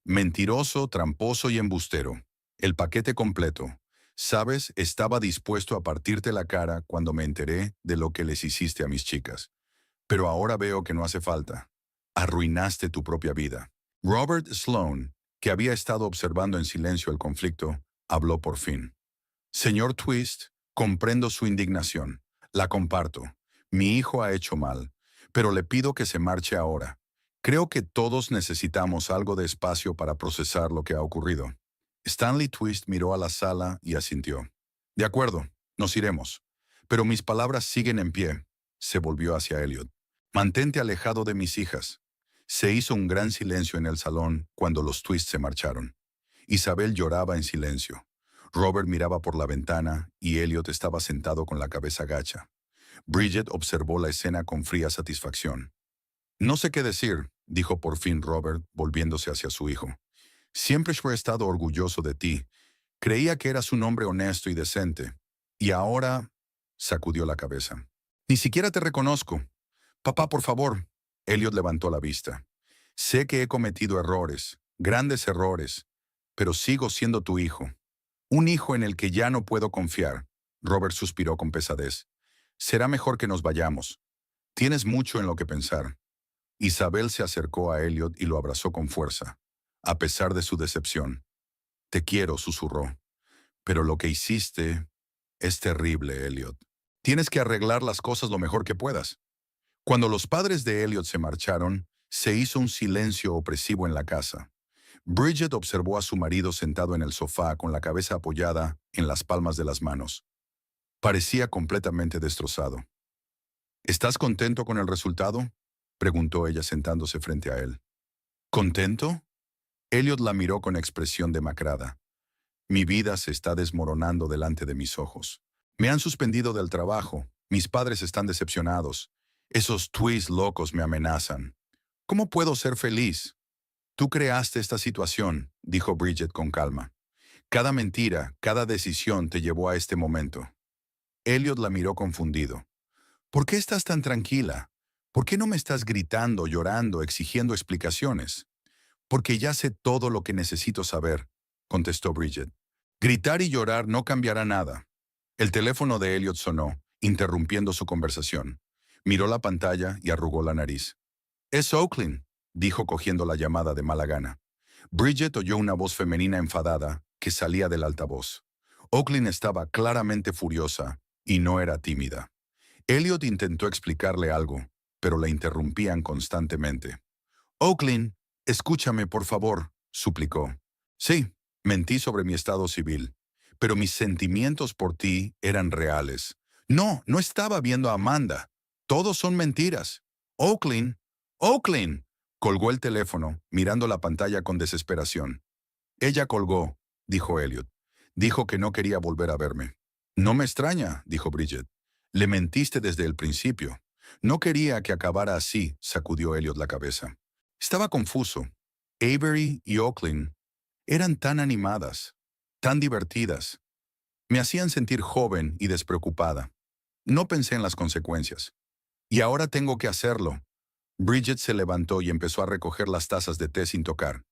Mentiroso, tramposo y embustero. El paquete completo. Sabes, estaba dispuesto a partirte la cara cuando me enteré de lo que les hiciste a mis chicas. Pero ahora veo que no hace falta. Arruinaste tu propia vida. Robert Sloan, que había estado observando en silencio el conflicto, habló por fin. Señor Twist, comprendo su indignación. La comparto. Mi hijo ha hecho mal, pero le pido que se marche ahora. Creo que todos necesitamos algo de espacio para procesar lo que ha ocurrido. Stanley Twist miró a la sala y asintió. De acuerdo, nos iremos. Pero mis palabras siguen en pie. Se volvió hacia Elliot. Mantente alejado de mis hijas. Se hizo un gran silencio en el salón cuando los Twist se marcharon. Isabel lloraba en silencio. Robert miraba por la ventana y Elliot estaba sentado con la cabeza gacha. Bridget observó la escena con fría satisfacción. No sé qué decir, dijo por fin Robert, volviéndose hacia su hijo. Siempre he estado orgulloso de ti. Creía que eras un hombre honesto y decente. Y ahora, sacudió la cabeza. Ni siquiera te reconozco. Papá, por favor, Elliot levantó la vista. Sé que he cometido errores, grandes errores, pero sigo siendo tu hijo. Un hijo en el que ya no puedo confiar. Robert suspiró con pesadez. Será mejor que nos vayamos. Tienes mucho en lo que pensar. Isabel se acercó a Elliot y lo abrazó con fuerza, a pesar de su decepción. Te quiero, susurró. Pero lo que hiciste es terrible, Elliot. Tienes que arreglar las cosas lo mejor que puedas. Cuando los padres de Elliot se marcharon, se hizo un silencio opresivo en la casa. Bridget observó a su marido sentado en el sofá con la cabeza apoyada en las palmas de las manos. Parecía completamente destrozado. ¿Estás contento con el resultado?, preguntó ella sentándose frente a él. ¿Contento? Elliot la miró con expresión demacrada. Mi vida se está desmoronando delante de mis ojos. Me han suspendido del trabajo. Mis padres están decepcionados. Esos tweets locos me amenazan. ¿Cómo puedo ser feliz? Tú creaste esta situación, dijo Bridget con calma. Cada mentira, cada decisión te llevó a este momento. Elliot la miró confundido. ¿Por qué estás tan tranquila? ¿Por qué no me estás gritando, llorando, exigiendo explicaciones? Porque ya sé todo lo que necesito saber, contestó Bridget. Gritar y llorar no cambiará nada. El teléfono de Elliot sonó, interrumpiendo su conversación. Miró la pantalla y arrugó la nariz. Es Oakland, dijo cogiendo la llamada de mala gana. Bridget oyó una voz femenina enfadada que salía del altavoz. Oakland estaba claramente furiosa y no era tímida. Elliot intentó explicarle algo, pero la interrumpían constantemente. Oakland, escúchame, por favor, suplicó. Sí, mentí sobre mi estado civil, pero mis sentimientos por ti eran reales. No, no estaba viendo a Amanda. Todos son mentiras. Oakland, Oakland, colgó el teléfono, mirando la pantalla con desesperación. Ella colgó, dijo Elliot. Dijo que no quería volver a verme. No me extraña, dijo Bridget. Le mentiste desde el principio. No quería que acabara así, sacudió Elliot la cabeza. Estaba confuso. Avery y Oakland eran tan animadas, tan divertidas. Me hacían sentir joven y despreocupada. No pensé en las consecuencias. Y ahora tengo que hacerlo. Bridget se levantó y empezó a recoger las tazas de té sin tocar.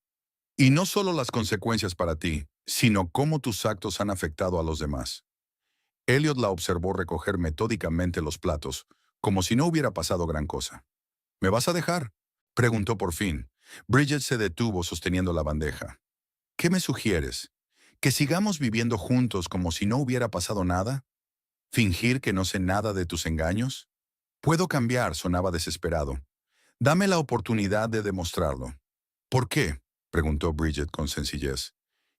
Y no solo las consecuencias para ti, sino cómo tus actos han afectado a los demás. Elliot la observó recoger metódicamente los platos, como si no hubiera pasado gran cosa. ¿Me vas a dejar?, preguntó por fin. Bridget se detuvo sosteniendo la bandeja. ¿Qué me sugieres? ¿Que sigamos viviendo juntos como si no hubiera pasado nada? ¿Fingir que no sé nada de tus engaños? Puedo cambiar, sonaba desesperado. Dame la oportunidad de demostrarlo. ¿Por qué?, preguntó Bridget con sencillez.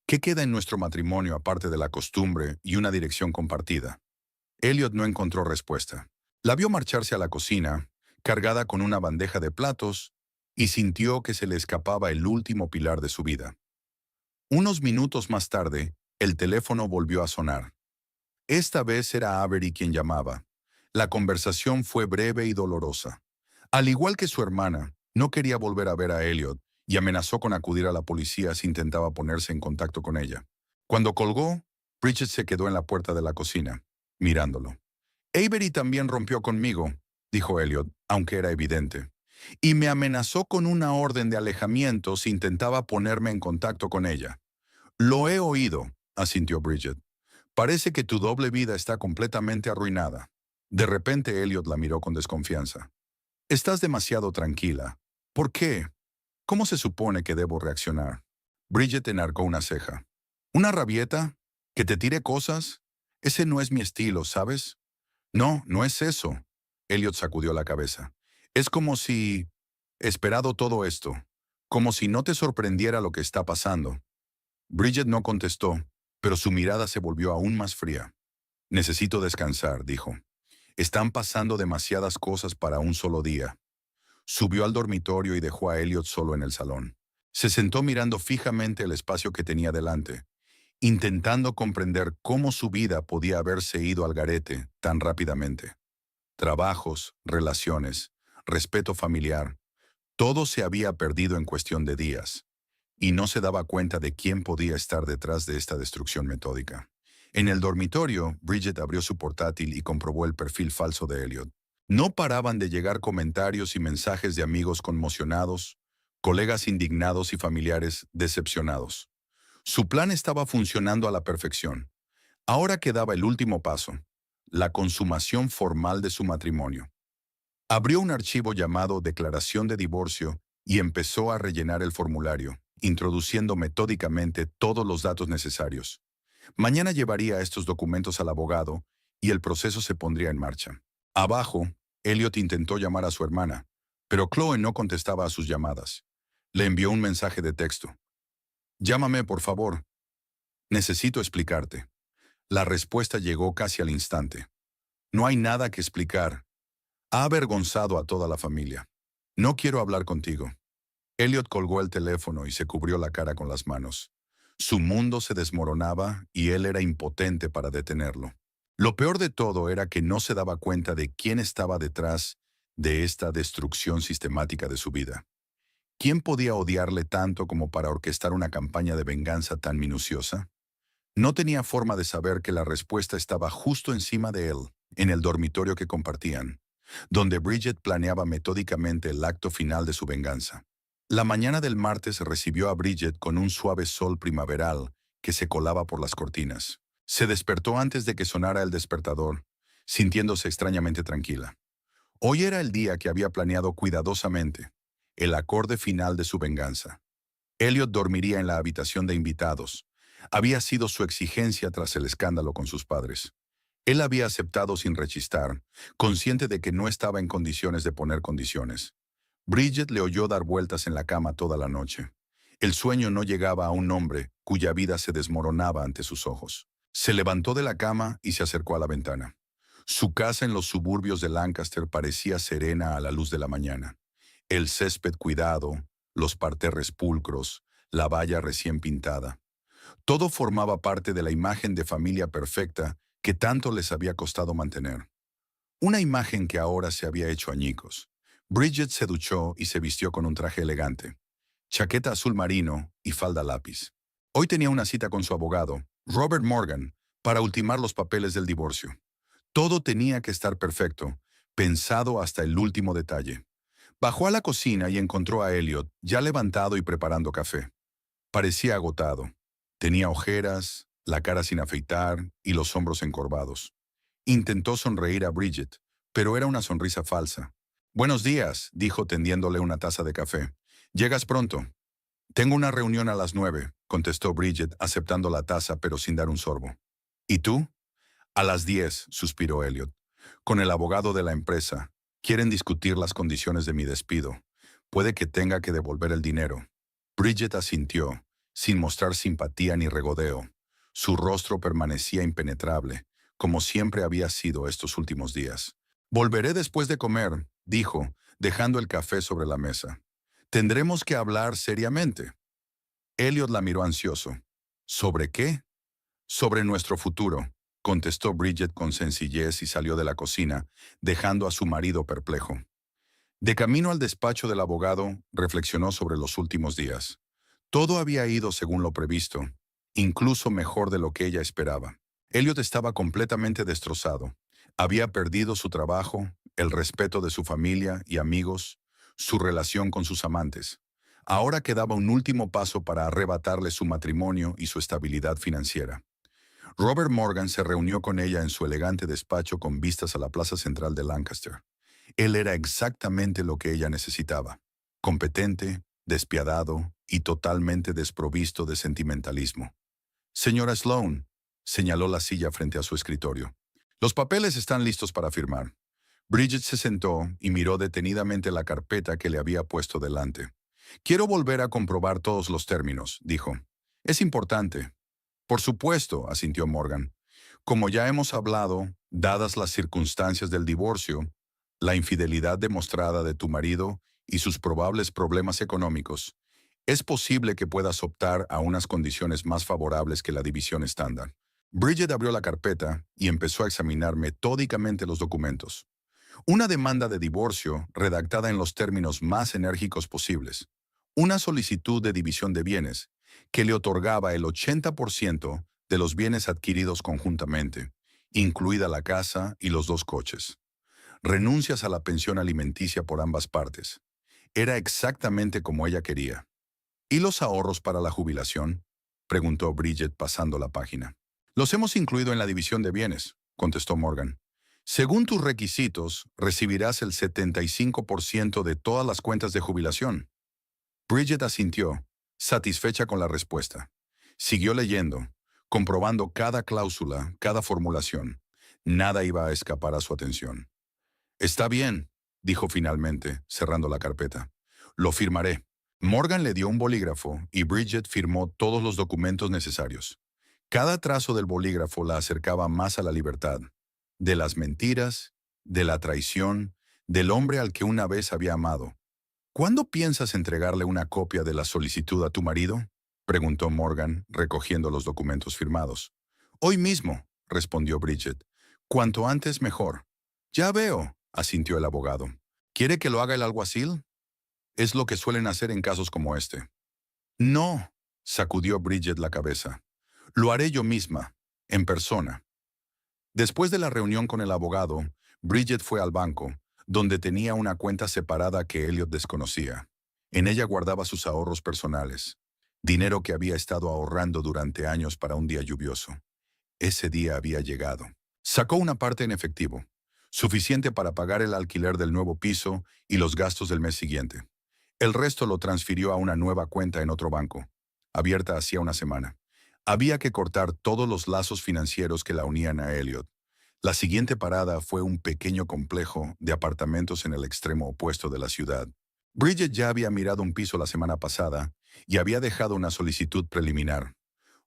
¿Qué queda en nuestro matrimonio aparte de la costumbre y una dirección compartida? Elliot no encontró respuesta. La vio marcharse a la cocina, cargada con una bandeja de platos, y sintió que se le escapaba el último pilar de su vida. Unos minutos más tarde, el teléfono volvió a sonar. Esta vez era Avery quien llamaba. La conversación fue breve y dolorosa. Al igual que su hermana, no quería volver a ver a Elliot y amenazó con acudir a la policía si intentaba ponerse en contacto con ella. Cuando colgó, Bridget se quedó en la puerta de la cocina, mirándolo. Avery también rompió conmigo, dijo Elliot, aunque era evidente, y me amenazó con una orden de alejamiento si intentaba ponerme en contacto con ella. Lo he oído, asintió Bridget. Parece que tu doble vida está completamente arruinada. De repente Elliot la miró con desconfianza. Estás demasiado tranquila. ¿Por qué? ¿Cómo se supone que debo reaccionar? Bridget enarcó una ceja. ¿Una rabieta? ¿Que te tire cosas? Ese no es mi estilo, ¿sabes? No, no es eso. Elliot sacudió la cabeza. Es como si... esperado todo esto. Como si no te sorprendiera lo que está pasando. Bridget no contestó, pero su mirada se volvió aún más fría. Necesito descansar, dijo. Están pasando demasiadas cosas para un solo día. Subió al dormitorio y dejó a Elliot solo en el salón. Se sentó mirando fijamente el espacio que tenía delante, intentando comprender cómo su vida podía haberse ido al garete tan rápidamente. Trabajos, relaciones, respeto familiar, todo se había perdido en cuestión de días, y no se daba cuenta de quién podía estar detrás de esta destrucción metódica. En el dormitorio, Bridget abrió su portátil y comprobó el perfil falso de Elliot. No paraban de llegar comentarios y mensajes de amigos conmocionados, colegas indignados y familiares decepcionados. Su plan estaba funcionando a la perfección. Ahora quedaba el último paso, la consumación formal de su matrimonio. Abrió un archivo llamado Declaración de Divorcio y empezó a rellenar el formulario, introduciendo metódicamente todos los datos necesarios. Mañana llevaría estos documentos al abogado y el proceso se pondría en marcha. Abajo, Elliot intentó llamar a su hermana, pero Chloe no contestaba a sus llamadas. Le envió un mensaje de texto. Llámame, por favor. Necesito explicarte. La respuesta llegó casi al instante. No hay nada que explicar. Ha avergonzado a toda la familia. No quiero hablar contigo. Elliot colgó el teléfono y se cubrió la cara con las manos. Su mundo se desmoronaba y él era impotente para detenerlo. Lo peor de todo era que no se daba cuenta de quién estaba detrás de esta destrucción sistemática de su vida. ¿Quién podía odiarle tanto como para orquestar una campaña de venganza tan minuciosa? No tenía forma de saber que la respuesta estaba justo encima de él, en el dormitorio que compartían, donde Bridget planeaba metódicamente el acto final de su venganza. La mañana del martes recibió a Bridget con un suave sol primaveral que se colaba por las cortinas. Se despertó antes de que sonara el despertador, sintiéndose extrañamente tranquila. Hoy era el día que había planeado cuidadosamente, el acorde final de su venganza. Elliot dormiría en la habitación de invitados. Había sido su exigencia tras el escándalo con sus padres. Él había aceptado sin rechistar, consciente de que no estaba en condiciones de poner condiciones. Bridget le oyó dar vueltas en la cama toda la noche. El sueño no llegaba a un hombre cuya vida se desmoronaba ante sus ojos. Se levantó de la cama y se acercó a la ventana. Su casa en los suburbios de Lancaster parecía serena a la luz de la mañana. El césped cuidado, los parterres pulcros, la valla recién pintada. Todo formaba parte de la imagen de familia perfecta que tanto les había costado mantener. Una imagen que ahora se había hecho añicos. Bridget se duchó y se vistió con un traje elegante, chaqueta azul marino y falda lápiz. Hoy tenía una cita con su abogado, Robert Morgan, para ultimar los papeles del divorcio. Todo tenía que estar perfecto, pensado hasta el último detalle. Bajó a la cocina y encontró a Elliot, ya levantado y preparando café. Parecía agotado. Tenía ojeras, la cara sin afeitar y los hombros encorvados. Intentó sonreír a Bridget, pero era una sonrisa falsa. «Buenos días», dijo tendiéndole una taza de café. «¿Llegas pronto?» «Tengo una reunión a las 9», contestó Bridget, aceptando la taza pero sin dar un sorbo. «¿Y tú?» «A las 10», suspiró Elliot. «Con el abogado de la empresa. Quieren discutir las condiciones de mi despido. Puede que tenga que devolver el dinero». Bridget asintió, sin mostrar simpatía ni regodeo. Su rostro permanecía impenetrable, como siempre había sido estos últimos días. «Volveré después de comer», dijo, dejando el café sobre la mesa. «Tendremos que hablar seriamente». Elliot la miró ansioso. «¿Sobre qué?» «Sobre nuestro futuro», contestó Bridget con sencillez y salió de la cocina, dejando a su marido perplejo. De camino al despacho del abogado, reflexionó sobre los últimos días. Todo había ido según lo previsto, incluso mejor de lo que ella esperaba. Elliot estaba completamente destrozado. Había perdido su trabajo, el respeto de su familia y amigos, su relación con sus amantes. Ahora quedaba un último paso para arrebatarle su matrimonio y su estabilidad financiera. Robert Morgan se reunió con ella en su elegante despacho con vistas a la plaza central de Lancaster. Él era exactamente lo que ella necesitaba: competente, despiadado y totalmente desprovisto de sentimentalismo. «Señora Sloan», señaló la silla frente a su escritorio. «Los papeles están listos para firmar». Bridget se sentó y miró detenidamente la carpeta que le había puesto delante. «Quiero volver a comprobar todos los términos», dijo. «Es importante». «Por supuesto», asintió Morgan. «Como ya hemos hablado, dadas las circunstancias del divorcio, la infidelidad demostrada de tu marido y sus probables problemas económicos, es posible que puedas optar a unas condiciones más favorables que la división estándar». Bridget abrió la carpeta y empezó a examinar metódicamente los documentos. Una demanda de divorcio redactada en los términos más enérgicos posibles. Una solicitud de división de bienes que le otorgaba el 80% de los bienes adquiridos conjuntamente, incluida la casa y los 2 coches. Renuncias a la pensión alimenticia por ambas partes. Era exactamente como ella quería. ¿Y los ahorros para la jubilación?, preguntó Bridget pasando la página. Los hemos incluido en la división de bienes, contestó Morgan. Según tus requisitos, recibirás el 75% de todas las cuentas de jubilación. Bridget asintió, satisfecha con la respuesta. Siguió leyendo, comprobando cada cláusula, cada formulación. Nada iba a escapar a su atención. Está bien, dijo finalmente, cerrando la carpeta. Lo firmaré. Morgan le dio un bolígrafo y Bridget firmó todos los documentos necesarios. Cada trazo del bolígrafo la acercaba más a la libertad, de las mentiras, de la traición, del hombre al que una vez había amado. ¿Cuándo piensas entregarle una copia de la solicitud a tu marido?, preguntó Morgan, recogiendo los documentos firmados. Hoy mismo, respondió Bridget. Cuanto antes mejor. Ya veo, asintió el abogado. ¿Quiere que lo haga el alguacil? Es lo que suelen hacer en casos como este. No, sacudió Bridget la cabeza. Lo haré yo misma, en persona. Después de la reunión con el abogado, Bridget fue al banco, donde tenía una cuenta separada que Elliot desconocía. En ella guardaba sus ahorros personales, dinero que había estado ahorrando durante años para un día lluvioso. Ese día había llegado. Sacó una parte en efectivo, suficiente para pagar el alquiler del nuevo piso y los gastos del mes siguiente. El resto lo transfirió a una nueva cuenta en otro banco, abierta hacía una semana. Había que cortar todos los lazos financieros que la unían a Elliot. La siguiente parada fue un pequeño complejo de apartamentos en el extremo opuesto de la ciudad. Bridget ya había mirado un piso la semana pasada y había dejado una solicitud preliminar.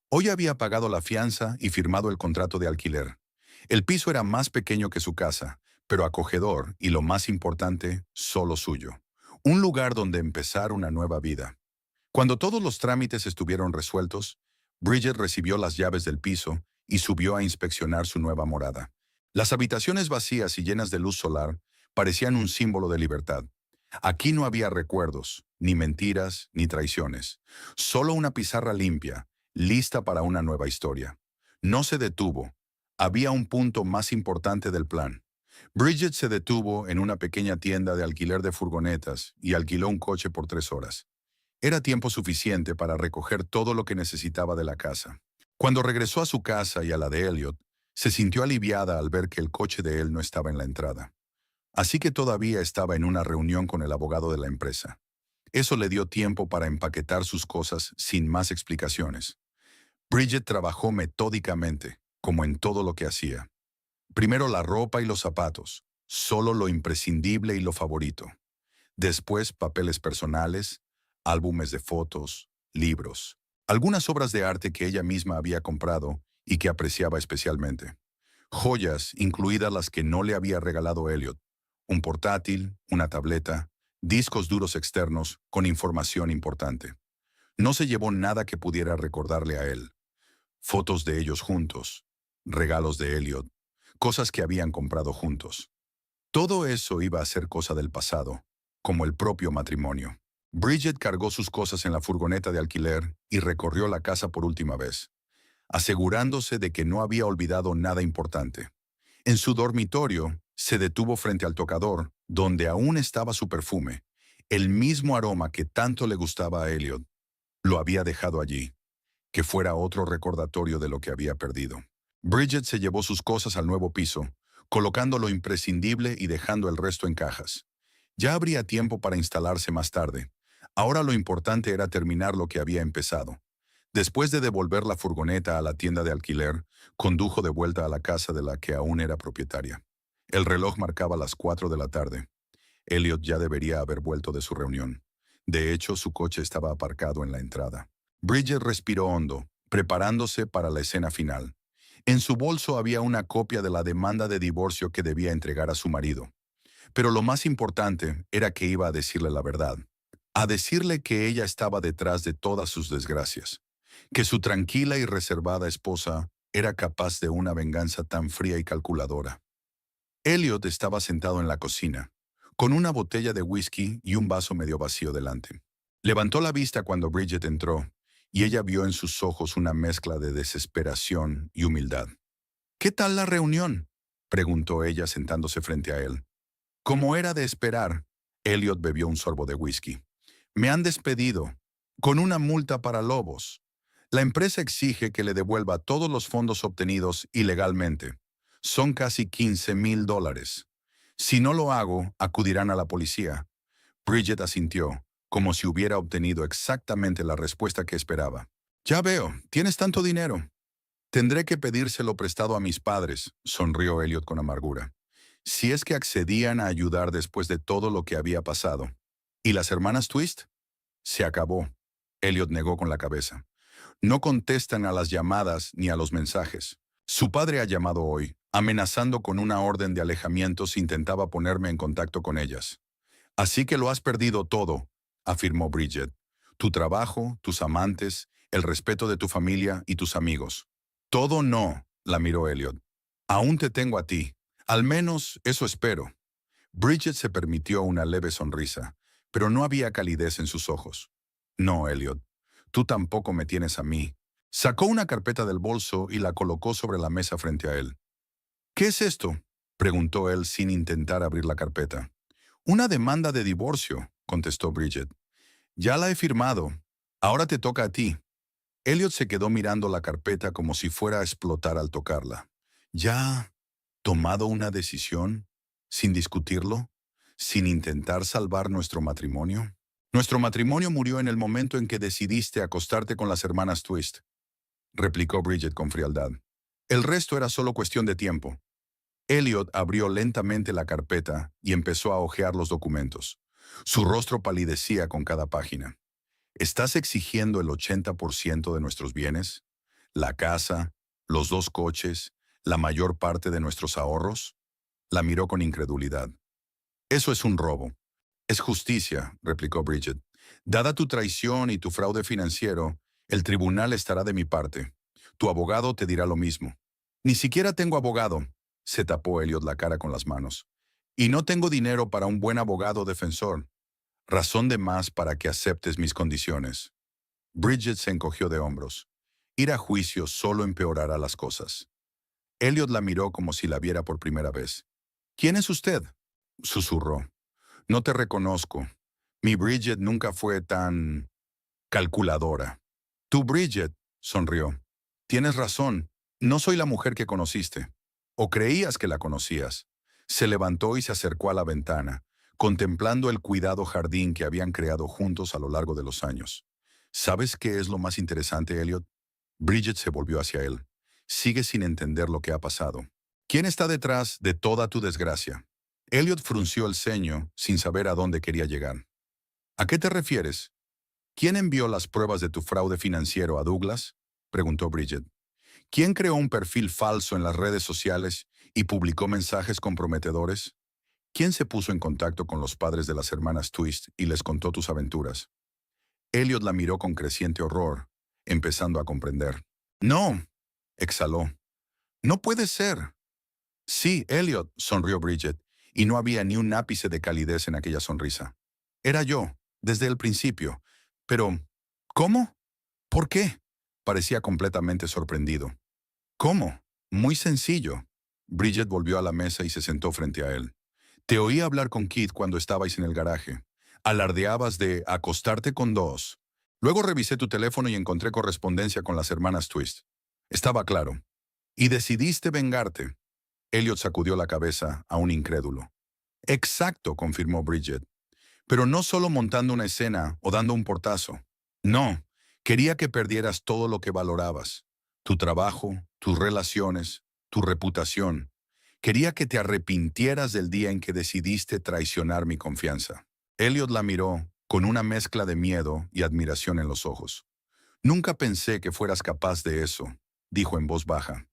Hoy había pagado la fianza y firmado el contrato de alquiler. El piso era más pequeño que su casa, pero acogedor y, lo más importante, solo suyo. Un lugar donde empezar una nueva vida. Cuando todos los trámites estuvieron resueltos, Bridget recibió las llaves del piso y subió a inspeccionar su nueva morada. Las habitaciones vacías y llenas de luz solar parecían un símbolo de libertad. Aquí no había recuerdos, ni mentiras, ni traiciones. Solo una pizarra limpia, lista para una nueva historia. No se detuvo. Había un punto más importante del plan. Bridget se detuvo en una pequeña tienda de alquiler de furgonetas y alquiló un coche por 3 horas. Era tiempo suficiente para recoger todo lo que necesitaba de la casa. Cuando regresó a su casa y a la de Elliot, se sintió aliviada al ver que el coche de él no estaba en la entrada. Así que todavía estaba en una reunión con el abogado de la empresa. Eso le dio tiempo para empaquetar sus cosas sin más explicaciones. Bridget trabajó metódicamente, como en todo lo que hacía. Primero la ropa y los zapatos, solo lo imprescindible y lo favorito. Después papeles personales, álbumes de fotos, libros, algunas obras de arte que ella misma había comprado y que apreciaba especialmente. Joyas, incluidas las que no le había regalado Elliot, un portátil, una tableta, discos duros externos con información importante. No se llevó nada que pudiera recordarle a él. Fotos de ellos juntos, regalos de Elliot, cosas que habían comprado juntos. Todo eso iba a ser cosa del pasado, como el propio matrimonio. Bridget cargó sus cosas en la furgoneta de alquiler y recorrió la casa por última vez, asegurándose de que no había olvidado nada importante. En su dormitorio, se detuvo frente al tocador, donde aún estaba su perfume, el mismo aroma que tanto le gustaba a Elliot. Lo había dejado allí, que fuera otro recordatorio de lo que había perdido. Bridget se llevó sus cosas al nuevo piso, colocando lo imprescindible y dejando el resto en cajas. Ya habría tiempo para instalarse más tarde. Ahora lo importante era terminar lo que había empezado. Después de devolver la furgoneta a la tienda de alquiler, condujo de vuelta a la casa de la que aún era propietaria. El reloj marcaba las 4 de la tarde. Elliot ya debería haber vuelto de su reunión. De hecho, su coche estaba aparcado en la entrada. Bridget respiró hondo, preparándose para la escena final. En su bolso había una copia de la demanda de divorcio que debía entregar a su marido. Pero lo más importante era que iba a decirle la verdad. A decirle que ella estaba detrás de todas sus desgracias. Que su tranquila y reservada esposa era capaz de una venganza tan fría y calculadora. Elliot estaba sentado en la cocina, con una botella de whisky y un vaso medio vacío delante. Levantó la vista cuando Bridget entró, y ella vio en sus ojos una mezcla de desesperación y humildad. «¿Qué tal la reunión?», preguntó ella sentándose frente a él. Como era de esperar, Elliot bebió un sorbo de whisky. Me han despedido, con una multa para lobos. La empresa exige que le devuelva todos los fondos obtenidos ilegalmente. Son casi $15,000. Si no lo hago, acudirán a la policía. Bridget asintió, como si hubiera obtenido exactamente la respuesta que esperaba. Ya veo, tienes tanto dinero. Tendré que pedírselo prestado a mis padres, sonrió Elliot con amargura. Si es que accedían a ayudar después de todo lo que había pasado. ¿Y las hermanas Twist? Se acabó. Elliot negó con la cabeza. No contestan a las llamadas ni a los mensajes. Su padre ha llamado hoy, amenazando con una orden de alejamiento si intentaba ponerme en contacto con ellas. Así que lo has perdido todo, afirmó Bridget. Tu trabajo, tus amantes, el respeto de tu familia y tus amigos. Todo no, la miró Elliot. Aún te tengo a ti. Al menos eso espero. Bridget se permitió una leve sonrisa, pero no había calidez en sus ojos. No, Elliot, tú tampoco me tienes a mí. Sacó una carpeta del bolso y la colocó sobre la mesa frente a él. ¿Qué es esto?, preguntó él sin intentar abrir la carpeta. Una demanda de divorcio, contestó Bridget. Ya la he firmado. Ahora te toca a ti. Elliot se quedó mirando la carpeta como si fuera a explotar al tocarla. ¿Ya tomado una decisión? ¿Sin discutirlo? ¿Sin intentar salvar nuestro matrimonio? Nuestro matrimonio murió en el momento en que decidiste acostarte con las hermanas Twist, replicó Bridget con frialdad. El resto era solo cuestión de tiempo. Elliot abrió lentamente la carpeta y empezó a hojear los documentos. Su rostro palidecía con cada página. ¿Estás exigiendo el 80% de nuestros bienes? ¿La casa? ¿Los 2 coches? ¿La mayor parte de nuestros ahorros? La miró con incredulidad. Eso es un robo. Es justicia, replicó Bridget. Dada tu traición y tu fraude financiero, el tribunal estará de mi parte. Tu abogado te dirá lo mismo. Ni siquiera tengo abogado, se tapó Elliot la cara con las manos. Y no tengo dinero para un buen abogado defensor. Razón de más para que aceptes mis condiciones. Bridget se encogió de hombros. Ir a juicio solo empeorará las cosas. Elliot la miró como si la viera por primera vez. ¿Quién es usted?, susurró. No te reconozco. Mi Bridget nunca fue tan calculadora. Tú, Bridget, sonrió. Tienes razón. No soy la mujer que conociste. O creías que la conocías. Se levantó y se acercó a la ventana, contemplando el cuidado jardín que habían creado juntos a lo largo de los años. ¿Sabes qué es lo más interesante, Elliot? Bridget se volvió hacia él. Sigue sin entender lo que ha pasado. ¿Quién está detrás de toda tu desgracia? Elliot frunció el ceño sin saber a dónde quería llegar. ¿A qué te refieres? ¿Quién envió las pruebas de tu fraude financiero a Douglas?, preguntó Bridget. ¿Quién creó un perfil falso en las redes sociales y publicó mensajes comprometedores? ¿Quién se puso en contacto con los padres de las hermanas Twist y les contó tus aventuras? Elliot la miró con creciente horror, empezando a comprender. No, exhaló. No puede ser. Sí, Elliot, sonrió Bridget, y no había ni un ápice de calidez en aquella sonrisa. Era yo, desde el principio. Pero, ¿cómo? ¿Por qué? Parecía completamente sorprendido. ¿Cómo? Muy sencillo. Bridget volvió a la mesa y se sentó frente a él. Te oí hablar con Kit cuando estabais en el garaje. Alardeabas de acostarte con dos. Luego revisé tu teléfono y encontré correspondencia con las hermanas Twist. Estaba claro. Y decidiste vengarte. Elliot sacudió la cabeza, aún incrédulo. Exacto, confirmó Bridget. Pero no solo montando una escena o dando un portazo. No, quería que perdieras todo lo que valorabas. Tu trabajo, tus relaciones, tu reputación. Quería que te arrepintieras del día en que decidiste traicionar mi confianza. Elliot la miró con una mezcla de miedo y admiración en los ojos. Nunca pensé que fueras capaz de eso, dijo en voz baja.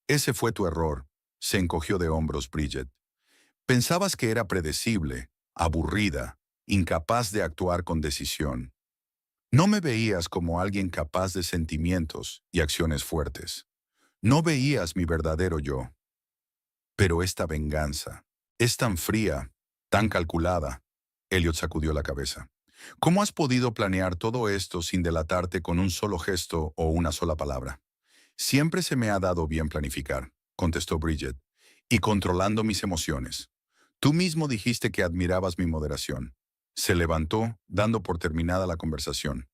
Ese fue tu error, se encogió de hombros Bridget. Pensabas que era predecible, aburrida, incapaz de actuar con decisión. No me veías como alguien capaz de sentimientos y acciones fuertes. No veías mi verdadero yo. Pero esta venganza es tan fría, tan calculada. Elliot sacudió la cabeza. ¿Cómo has podido planear todo esto sin delatarte con un solo gesto o una sola palabra? Siempre se me ha dado bien planificar, contestó Bridget, y controlando mis emociones. Tú mismo dijiste que admirabas mi moderación. Se levantó, dando por terminada la conversación.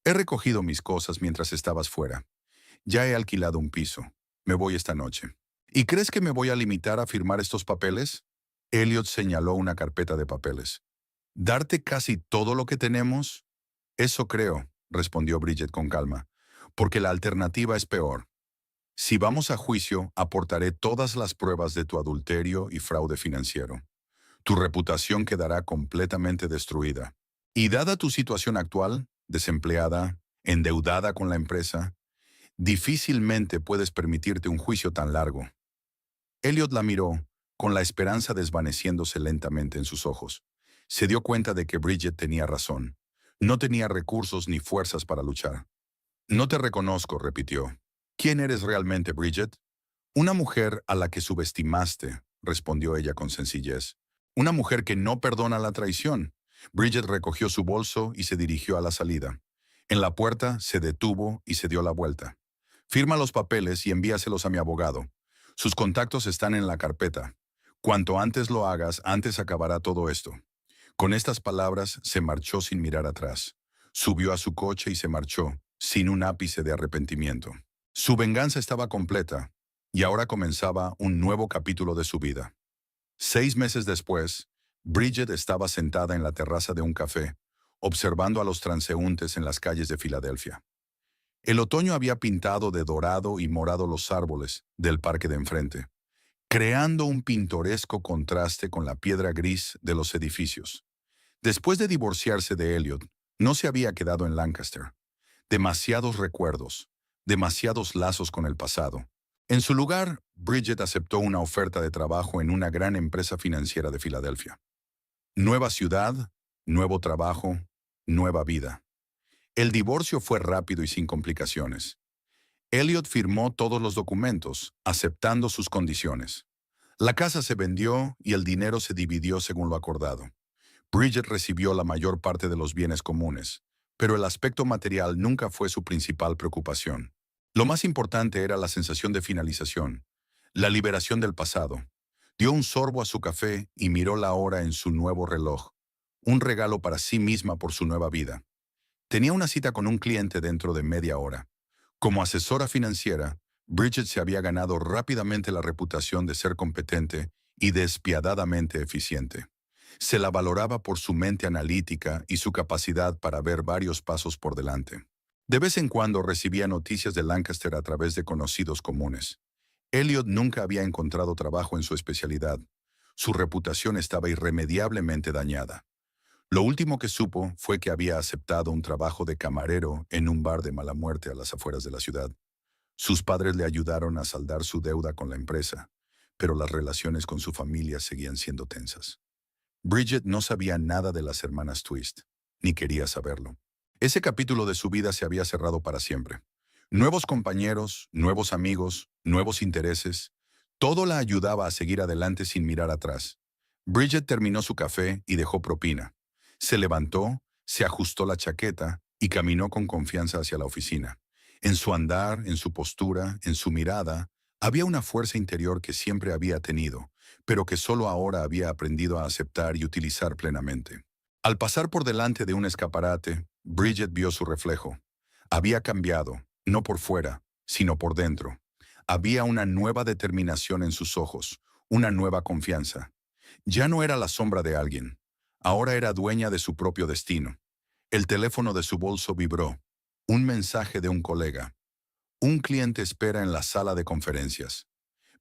He recogido mis cosas mientras estabas fuera. Ya he alquilado un piso. Me voy esta noche. ¿Y crees que me voy a limitar a firmar estos papeles? Elliot señaló una carpeta de papeles. ¿Darte casi todo lo que tenemos? Eso creo, respondió Bridget con calma, porque la alternativa es peor. Si vamos a juicio, aportaré todas las pruebas de tu adulterio y fraude financiero. Tu reputación quedará completamente destruida. Y dada tu situación actual, desempleada, endeudada con la empresa, difícilmente puedes permitirte un juicio tan largo. Elliot la miró, con la esperanza desvaneciéndose lentamente en sus ojos. Se dio cuenta de que Bridget tenía razón. No tenía recursos ni fuerzas para luchar. No te reconozco, repitió. ¿Quién eres realmente, Bridget? Una mujer a la que subestimaste, respondió ella con sencillez. Una mujer que no perdona la traición. Bridget recogió su bolso y se dirigió a la salida. En la puerta se detuvo y se dio la vuelta. Firma los papeles y envíaselos a mi abogado. Sus contactos están en la carpeta. Cuanto antes lo hagas, antes acabará todo esto. Con estas palabras se marchó sin mirar atrás. Subió a su coche y se marchó, sin un ápice de arrepentimiento. Su venganza estaba completa, y ahora comenzaba un nuevo capítulo de su vida. 6 meses después, Bridget estaba sentada en la terraza de un café, observando a los transeúntes en las calles de Filadelfia. El otoño había pintado de dorado y morado los árboles del parque de enfrente, creando un pintoresco contraste con la piedra gris de los edificios. Después de divorciarse de Elliot, no se había quedado en Lancaster. Demasiados recuerdos, demasiados lazos con el pasado. En su lugar, Bridget aceptó una oferta de trabajo en una gran empresa financiera de Filadelfia. Nueva ciudad, nuevo trabajo, nueva vida. El divorcio fue rápido y sin complicaciones. Elliot firmó todos los documentos, aceptando sus condiciones. La casa se vendió y el dinero se dividió según lo acordado. Bridget recibió la mayor parte de los bienes comunes, pero el aspecto material nunca fue su principal preocupación. Lo más importante era la sensación de finalización, la liberación del pasado. Dio un sorbo a su café y miró la hora en su nuevo reloj, un regalo para sí misma por su nueva vida. Tenía una cita con un cliente dentro de media hora. Como asesora financiera, Bridget se había ganado rápidamente la reputación de ser competente y despiadadamente eficiente. Se la valoraba por su mente analítica y su capacidad para ver varios pasos por delante. De vez en cuando recibía noticias de Lancaster a través de conocidos comunes. Elliot nunca había encontrado trabajo en su especialidad. Su reputación estaba irremediablemente dañada. Lo último que supo fue que había aceptado un trabajo de camarero en un bar de mala muerte a las afueras de la ciudad. Sus padres le ayudaron a saldar su deuda con la empresa, pero las relaciones con su familia seguían siendo tensas. Bridget no sabía nada de las hermanas Twist, ni quería saberlo. Ese capítulo de su vida se había cerrado para siempre. Nuevos compañeros, nuevos amigos, nuevos intereses, todo la ayudaba a seguir adelante sin mirar atrás. Bridget terminó su café y dejó propina. Se levantó, se ajustó la chaqueta y caminó con confianza hacia la oficina. En su andar, en su postura, en su mirada, había una fuerza interior que siempre había tenido, pero que solo ahora había aprendido a aceptar y utilizar plenamente. Al pasar por delante de un escaparate, Bridget vio su reflejo. Había cambiado, no por fuera, sino por dentro. Había una nueva determinación en sus ojos, una nueva confianza. Ya no era la sombra de alguien. Ahora era dueña de su propio destino. El teléfono de su bolso vibró. Un mensaje de un colega. Un cliente espera en la sala de conferencias.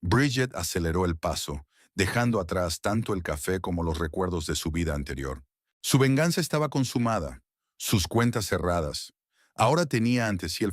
Bridget aceleró el paso, dejando atrás tanto el café como los recuerdos de su vida anterior. Su venganza estaba consumada, sus cuentas cerradas. Ahora tenía ante sí el